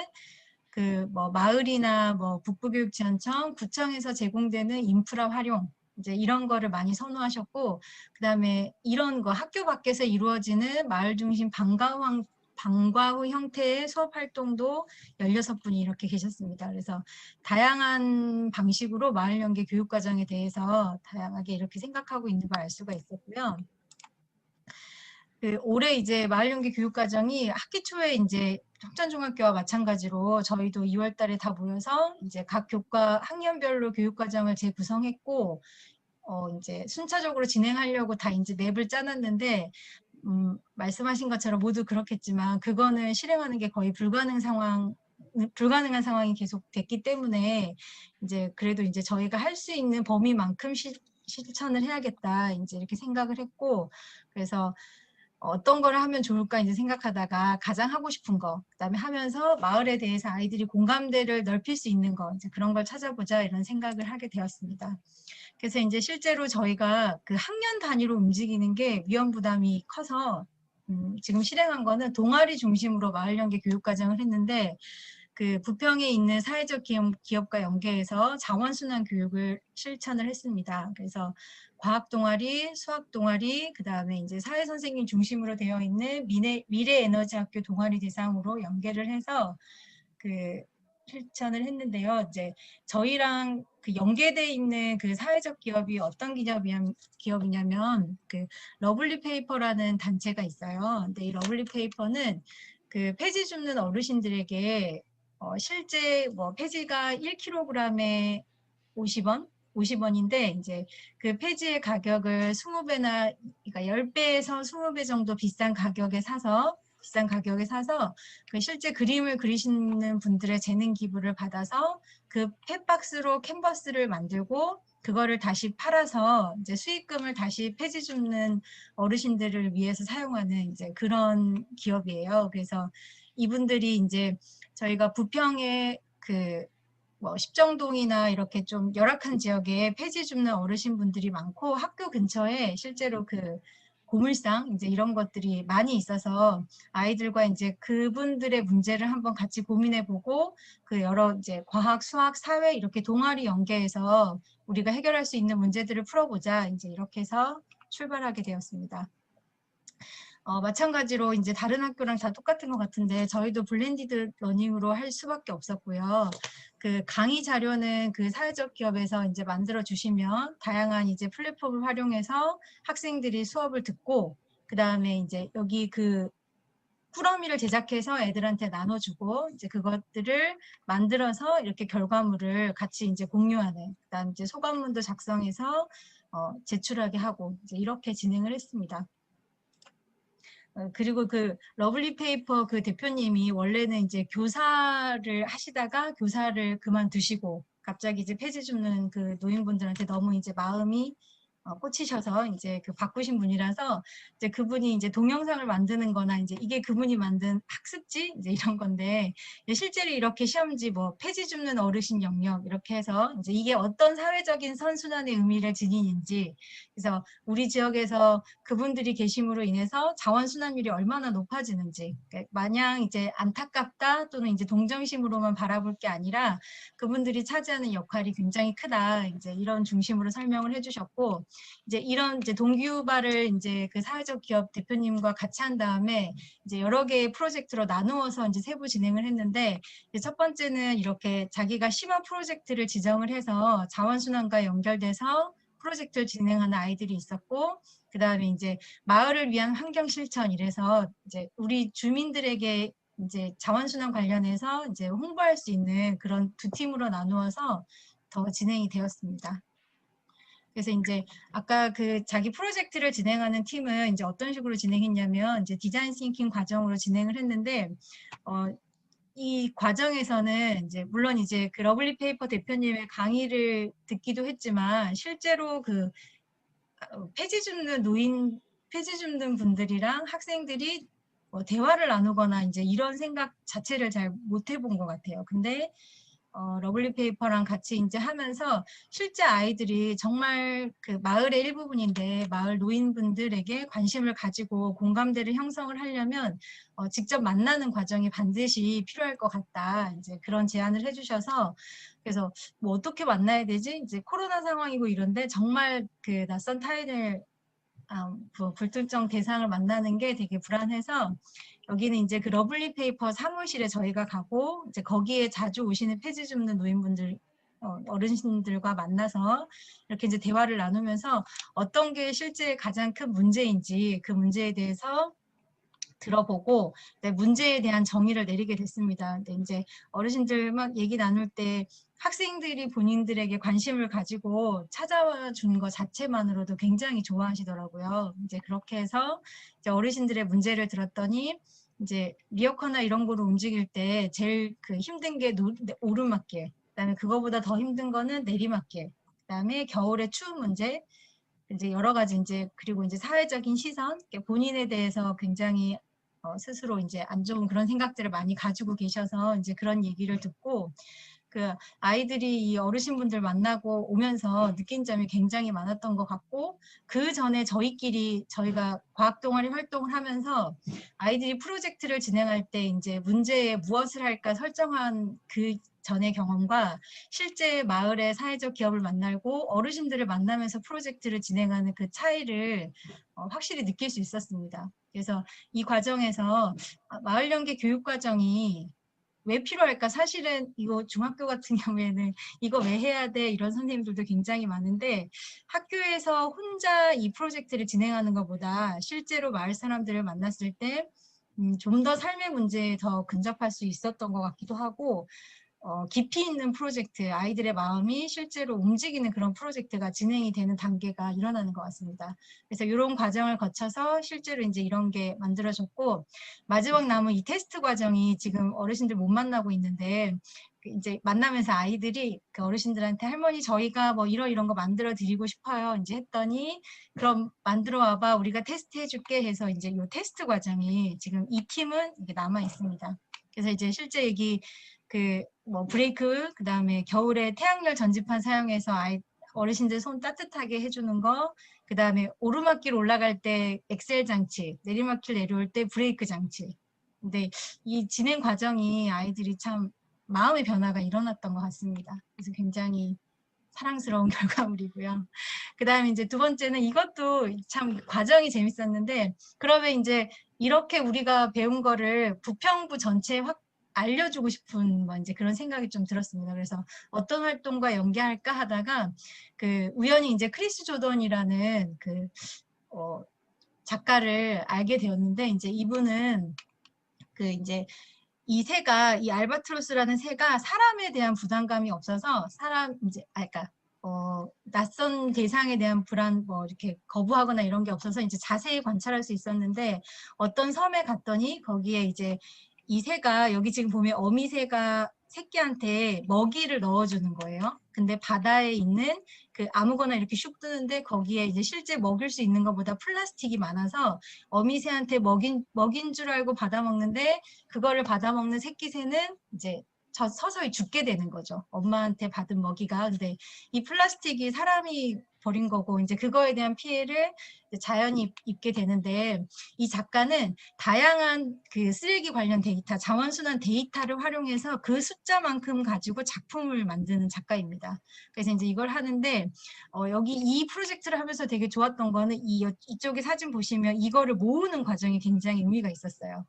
그 뭐 마을이나 뭐 북부교육지원청, 구청에서 제공되는 인프라 활용 이제 이런 거를 많이 선호하셨고 그다음에 이런 거 학교 밖에서 이루어지는 마을 중심 방과 후 형태의 수업 활동도 16분이 이렇게 계셨습니다. 그래서 다양한 방식으로 마을 연계 교육과정에 대해서 다양하게 이렇게 생각하고 있는 걸 알 수가 있었고요. 그 올해 이제 마을연계 교육과정이 학기 초에 이제 혁전중학교와 마찬가지로 저희도 2월 달에 다 모여서 이제 각 교과 학년별로 교육과정을 재구성했고 이제 순차적으로 진행하려고 다 이제 맵을 짜놨는데 말씀하신 것처럼 모두 그렇겠지만 그거는 실행하는 게 거의 불가능한 상황이 계속 됐기 때문에 이제 그래도 이제 저희가 할 수 있는 범위만큼 실천을 해야겠다 이제 이렇게 생각을 했고 그래서 어떤 걸 하면 좋을까 이제 생각하다가 가장 하고 싶은 거, 그다음에 하면서 마을에 대해서 아이들이 공감대를 넓힐 수 있는 거, 이제 그런 걸 찾아보자 이런 생각을 하게 되었습니다. 그래서 이제 실제로 저희가 그 학년 단위로 움직이는 게 위험 부담이 커서 지금 실행한 거는 동아리 중심으로 마을연계 교육과정을 했는데 그 부평에 있는 사회적 기업과 연계해서 자원순환 교육을 실천을 했습니다. 그래서 과학 동아리, 수학 동아리, 그 다음에 이제 사회 선생님 중심으로 되어 있는 미래 에너지 학교 동아리 대상으로 연계를 해서 그 실천을 했는데요. 이제 저희랑 그 연계돼 있는 그 사회적 기업이 어떤 기업이냐면 그 러블리 페이퍼라는 단체가 있어요. 근데 이 러블리 페이퍼는 그 폐지 줍는 어르신들에게 실제 뭐 폐지가 1kg에 50원인데 이제 그 폐지의 가격을 20배나 그러니까 10배에서 20배 정도 비싼 가격에 사서 그 실제 그림을 그리시는 분들의 재능 기부를 받아서 그 폐박스로 캔버스를 만들고 그거를 다시 팔아서 이제 수익금을 다시 폐지 줍는 어르신들을 위해서 사용하는 이제 그런 기업이에요. 그래서 이분들이 이제 저희가 부평에 그 뭐 십정동이나 이렇게 좀 열악한 지역에 폐지 줍는 어르신분들이 많고 학교 근처에 실제로 그 고물상 이제 이런 것들이 많이 있어서 아이들과 이제 그분들의 문제를 한번 같이 고민해보고 그 여러 이제 과학, 수학, 사회 이렇게 동아리 연계해서 우리가 해결할 수 있는 문제들을 풀어보자 이제 이렇게 해서 출발하게 되었습니다. 마찬가지로 이제 다른 학교랑 다 똑같은 것 같은데 저희도 블렌디드 러닝으로 할 수밖에 없었고요. 그 강의 자료는 그 사회적 기업에서 이제 만들어 주시면 다양한 이제 플랫폼을 활용해서 학생들이 수업을 듣고 그 다음에 이제 여기 그 꾸러미를 제작해서 애들한테 나눠주고 이제 그것들을 만들어서 이렇게 결과물을 같이 이제 공유하는, 그다음 이제 소감문도 작성해서 제출하게 하고 이제 이렇게 진행을 했습니다. 그리고 그 러블리 페이퍼 그 대표님이 원래는 이제 교사를 하시다가 교사를 그만두시고 갑자기 이제 폐지 줍는 그 노인분들한테 너무 이제 마음이 꽂히셔서 이제 그 바꾸신 분이라서 이제 그분이 이제 동영상을 만드는 거나 이제 이게 그분이 만든 학습지 이제 이런 건데 실제로 이렇게 시험지 뭐 폐지 줍는 어르신 영역 이렇게 해서 이제 이게 어떤 사회적인 선순환의 의미를 지니는지, 그래서 우리 지역에서 그분들이 계심으로 인해서 자원순환율이 얼마나 높아지는지, 그러니까 마냥 이제 안타깝다 또는 이제 동정심으로만 바라볼 게 아니라 그분들이 차지하는 역할이 굉장히 크다, 이제 이런 중심으로 설명을 해주셨고, 이제 이런 이제 동기유발을 이제 그 사회적 기업 대표님과 같이 한 다음에 이제 여러 개의 프로젝트로 나누어서 이제 세부 진행을 했는데, 이제 첫 번째는 이렇게 자기가 심화 프로젝트를 지정을 해서 자원순환과 연결돼서 프로젝트를 진행하는 아이들이 있었고, 그 다음에 이제 마을을 위한 환경 실천, 이래서 이제 우리 주민들에게 이제 자원순환 관련해서 이제 홍보할 수 있는 그런 두 팀으로 나누어서 더 진행이 되었습니다. 그래서 이제 아까 그 자기 프로젝트를 진행하는 팀은 이제 어떤 식으로 진행했냐면 이제 디자인 싱킹 과정으로 진행을 했는데, 이 과정에서는 이제 물론 이제 그 러블리 페이퍼 대표님의 강의를 듣기도 했지만 실제로 그 폐지 줍는 분들이랑 학생들이 뭐 대화를 나누거나 이제 이런 생각 자체를 잘 못 해본 것 같아요. 근데 러블리 페이퍼랑 같이 이제 하면서 실제 아이들이 정말 그 마을의 일부분인데 마을 노인분들에게 관심을 가지고 공감대를 형성을 하려면 직접 만나는 과정이 반드시 필요할 것 같다, 이제 그런 제안을 해주셔서, 그래서 뭐 어떻게 만나야 되지? 이제 코로나 상황이고 이런데 정말 그 낯선 타인을 불특정 대상을 만나는 게 되게 불안해서 여기는 이제 그 러블리 페이퍼 사무실에 저희가 가고 이제 거기에 자주 오시는 폐지 줍는 노인분들 어르신들과 만나서 이렇게 이제 대화를 나누면서 어떤 게 실제 가장 큰 문제인지 그 문제에 대해서 들어보고 문제에 대한 정의를 내리게 됐습니다. 근데 이제 어르신들 막 얘기 나눌 때 학생들이 본인들에게 관심을 가지고 찾아와 준 것 자체만으로도 굉장히 좋아하시더라고요. 이제 그렇게 해서 이제 어르신들의 문제를 들었더니 이제 리어커나 이런 거로 움직일 때 제일 그 힘든 게 오르막길, 그다음에 그거보다 더 힘든 거는 내리막길, 그다음에 겨울에 추운 문제, 이제 여러 가지 이제 그리고 이제 사회적인 시선, 본인에 대해서 굉장히 스스로 이제 안 좋은 그런 생각들을 많이 가지고 계셔서 이제 그런 얘기를 듣고, 그 아이들이 이 어르신분들 만나고 오면서 느낀 점이 굉장히 많았던 것 같고, 그 전에 저희가 과학 동아리 활동을 하면서 아이들이 프로젝트를 진행할 때 이제 문제에 무엇을 할까 설정한 그 전의 경험과 실제 마을의 사회적 기업을 만나고 어르신들을 만나면서 프로젝트를 진행하는 그 차이를 확실히 느낄 수 있었습니다. 그래서 이 과정에서 마을 연계 교육 과정이 왜 필요할까? 사실은 이거 중학교 같은 경우에는 이거 왜 해야 돼? 이런 선생님들도 굉장히 많은데, 학교에서 혼자 이 프로젝트를 진행하는 것보다 실제로 마을 사람들을 만났을 때 좀 더 삶의 문제에 더 근접할 수 있었던 것 같기도 하고, 깊이 있는 프로젝트, 아이들의 마음이 실제로 움직이는 그런 프로젝트가 진행이 되는 단계가 일어나는 것 같습니다. 그래서 이런 과정을 거쳐서 실제로 이제 이런 게 만들어졌고, 마지막 남은 이 테스트 과정이 지금 어르신들 못 만나고 있는데, 이제 만나면서 아이들이 그 어르신들한테 할머니 저희가 뭐 이런 거 만들어 드리고 싶어요, 이제 했더니 그럼 만들어 와봐, 우리가 테스트 해줄게 해서 이제 이 테스트 과정이 지금 이 팀은 이게 남아 있습니다. 그래서 이제 실제 얘기 뭐 브레이크, 그 다음에 겨울에 태양열 전지판 사용해서 어르신들 손 따뜻하게 해주는 거, 그 다음에 오르막길 올라갈 때 엑셀 장치, 내리막길 내려올 때 브레이크 장치. 근데 이 진행 과정이 아이들이 참 마음의 변화가 일어났던 것 같습니다. 그래서 굉장히 사랑스러운 결과물이고요. 그 다음에 이제 두 번째는 이것도 참 과정이 재밌었는데, 그러면 이제 이렇게 우리가 배운 거를 부평부 전체에 확 알려주고 싶은 뭐 이제 그런 생각이 좀 들었습니다. 그래서 어떤 활동과 연계할까 하다가 우연히 이제 크리스 조던이라는 작가를 알게 되었는데, 이제 이분은 그 이제 이 새가 이 알바트로스라는 새가 사람에 대한 부담감이 없어서 그러니까 낯선 대상에 대한 불안 뭐 이렇게 거부하거나 이런 게 없어서 이제 자세히 관찰할 수 있었는데 어떤 섬에 갔더니 거기에 이제 이 새가 여기 지금 보면 어미새가 새끼한테 먹이를 넣어주는 거예요. 근데 바다에 있는 그 아무거나 이렇게 슉 뜨는데 거기에 이제 실제 먹일 수 있는 것보다 플라스틱이 많아서 어미새한테 먹인 줄 알고 받아먹는데 그거를 받아먹는 새끼 새는 이제 서서히 죽게 되는 거죠. 엄마한테 받은 먹이가. 근데 이 플라스틱이 사람이 버린 거고 이제 그거에 대한 피해를 자연이 입게 되는데 이 작가는 다양한 그 쓰레기 관련 데이터, 자원순환 데이터를 활용해서 그 숫자만큼 가지고 작품을 만드는 작가입니다. 그래서 이제 이걸 하는데 여기 이 프로젝트를 하면서 되게 좋았던 거는 이쪽에 사진 보시면 이거를 모으는 과정이 굉장히 의미가 있었어요.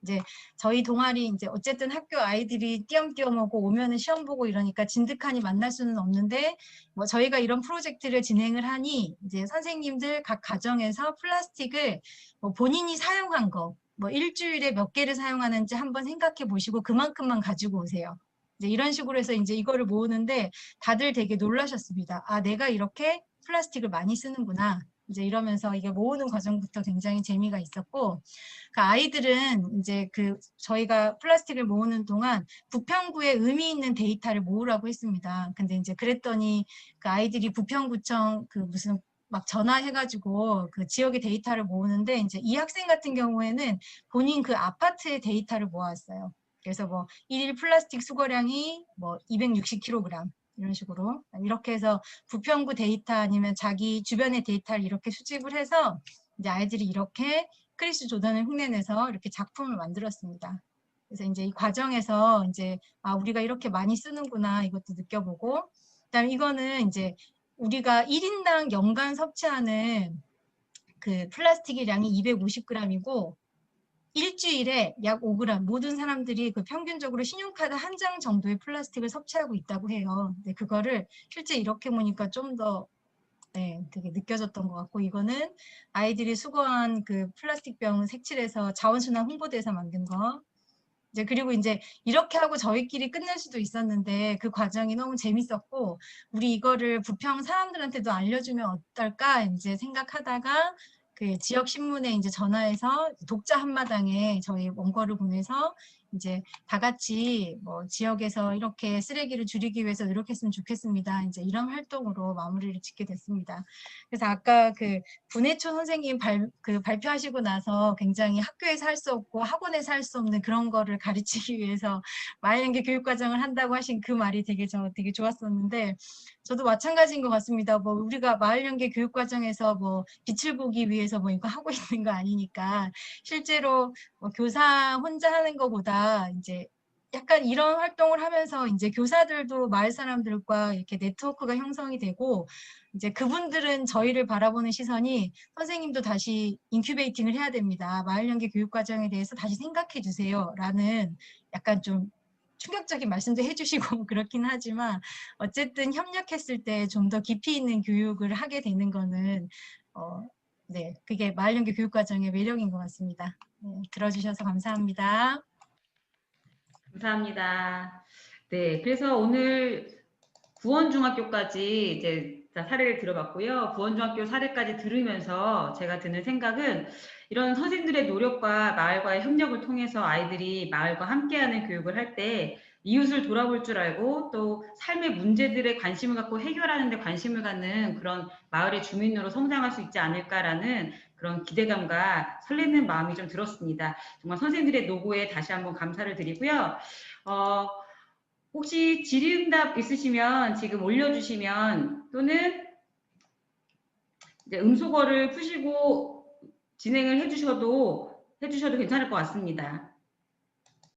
이제 저희 동아리 이제 어쨌든 학교 아이들이 띄엄띄엄 오면은 시험 보고 이러니까 진득하니 만날 수는 없는데 뭐 저희가 이런 프로젝트를 진행을 하니 이제 선생님들 각 가정에서 플라스틱을 뭐 본인이 사용한 거 뭐 일주일에 몇 개를 사용하는지 한번 생각해 보시고 그만큼만 가지고 오세요. 이제 이런 식으로 해서 이제 이거를 모으는데 다들 되게 놀라셨습니다. 아, 내가 이렇게 플라스틱을 많이 쓰는구나. 이제 이러면서 이게 모으는 과정부터 굉장히 재미가 있었고, 그 아이들은 이제 저희가 플라스틱을 모으는 동안 부평구에 의미 있는 데이터를 모으라고 했습니다. 근데 이제 그랬더니 그 아이들이 부평구청 무슨 막 전화해가지고 그 지역의 데이터를 모으는데 이제 이 학생 같은 경우에는 본인 그 아파트의 데이터를 모았어요. 그래서 뭐 일일 플라스틱 수거량이 뭐 260kg. 이런 식으로 이렇게 해서 부평구 데이터 아니면 자기 주변의 데이터를 이렇게 수집을 해서 이제 아이들이 이렇게 크리스 조던을 흉내내서 이렇게 작품을 만들었습니다. 그래서 이제 이 과정에서 이제 우리가 이렇게 많이 쓰는구나 이것도 느껴보고, 그다음에 이거는 이제 우리가 1인당 연간 섭취하는 그 플라스틱의 양이 250g이고 일주일에 약 5g, 모든 사람들이 그 평균적으로 신용카드 한 장 정도의 플라스틱을 섭취하고 있다고 해요. 근데 그거를 실제 이렇게 보니까 좀 더 되게 느껴졌던 것 같고, 이거는 아이들이 수거한 그 플라스틱병 색칠해서 자원순환 홍보대사 만든 거. 이제 그리고 이제 이렇게 하고 저희끼리 끝낼 수도 있었는데 그 과정이 너무 재밌었고, 우리 이거를 부평 사람들한테도 알려주면 어떨까 이제 생각하다가 그 지역 신문에 이제 전화해서 독자 한마당에 저희 원고를 보내서 이제 다 같이 뭐 지역에서 이렇게 쓰레기를 줄이기 위해서 노력했으면 좋겠습니다. 이제 이런 활동으로 마무리를 짓게 됐습니다. 그래서 아까 그 분해초 선생님 발표하시고 나서 굉장히 학교에서 할 수 없고 학원에서 할 수 없는 그런 거를 가르치기 위해서 마을연계 교육과정을 한다고 하신 그 말이 되게 좋았었는데, 저도 마찬가지인 것 같습니다. 뭐 우리가 마을연계 교육과정에서 뭐 빛을 보기 위해서 뭐 이거 하고 있는 거 아니니까 실제로 뭐 교사 혼자 하는 것보다 이제 약간 이런 활동을 하면서 이제 교사들도 마을 사람들과 이렇게 네트워크가 형성이 되고, 이제 그분들은 저희를 바라보는 시선이 선생님도 다시 인큐베이팅을 해야 됩니다. 마을연계 교육과정에 대해서 다시 생각해 주세요. 라는 약간 좀 충격적인 말씀도 해주시고 그렇긴 하지만 어쨌든 협력했을 때 좀 더 깊이 있는 교육을 하게 되는 거는 그게 마을연계 교육과정의 매력인 것 같습니다. 들어주셔서 감사합니다. 감사합니다. 네, 그래서 오늘 구원중학교까지 이제 사례를 들어봤고요. 구원중학교 사례까지 들으면서 제가 드는 생각은 이런 선생님들의 노력과 마을과의 협력을 통해서 아이들이 마을과 함께하는 교육을 할 때 이웃을 돌아볼 줄 알고 또 삶의 문제들에 관심을 갖고 해결하는 데 관심을 갖는 그런 마을의 주민으로 성장할 수 있지 않을까라는 그런 기대감과 설레는 마음이 좀 들었습니다. 정말 선생님들의 노고에 다시 한번 감사를 드리고요. 혹시 질의응답 있으시면 지금 올려주시면, 또는 이제 음소거를 푸시고 진행을 해주셔도 괜찮을 것 같습니다.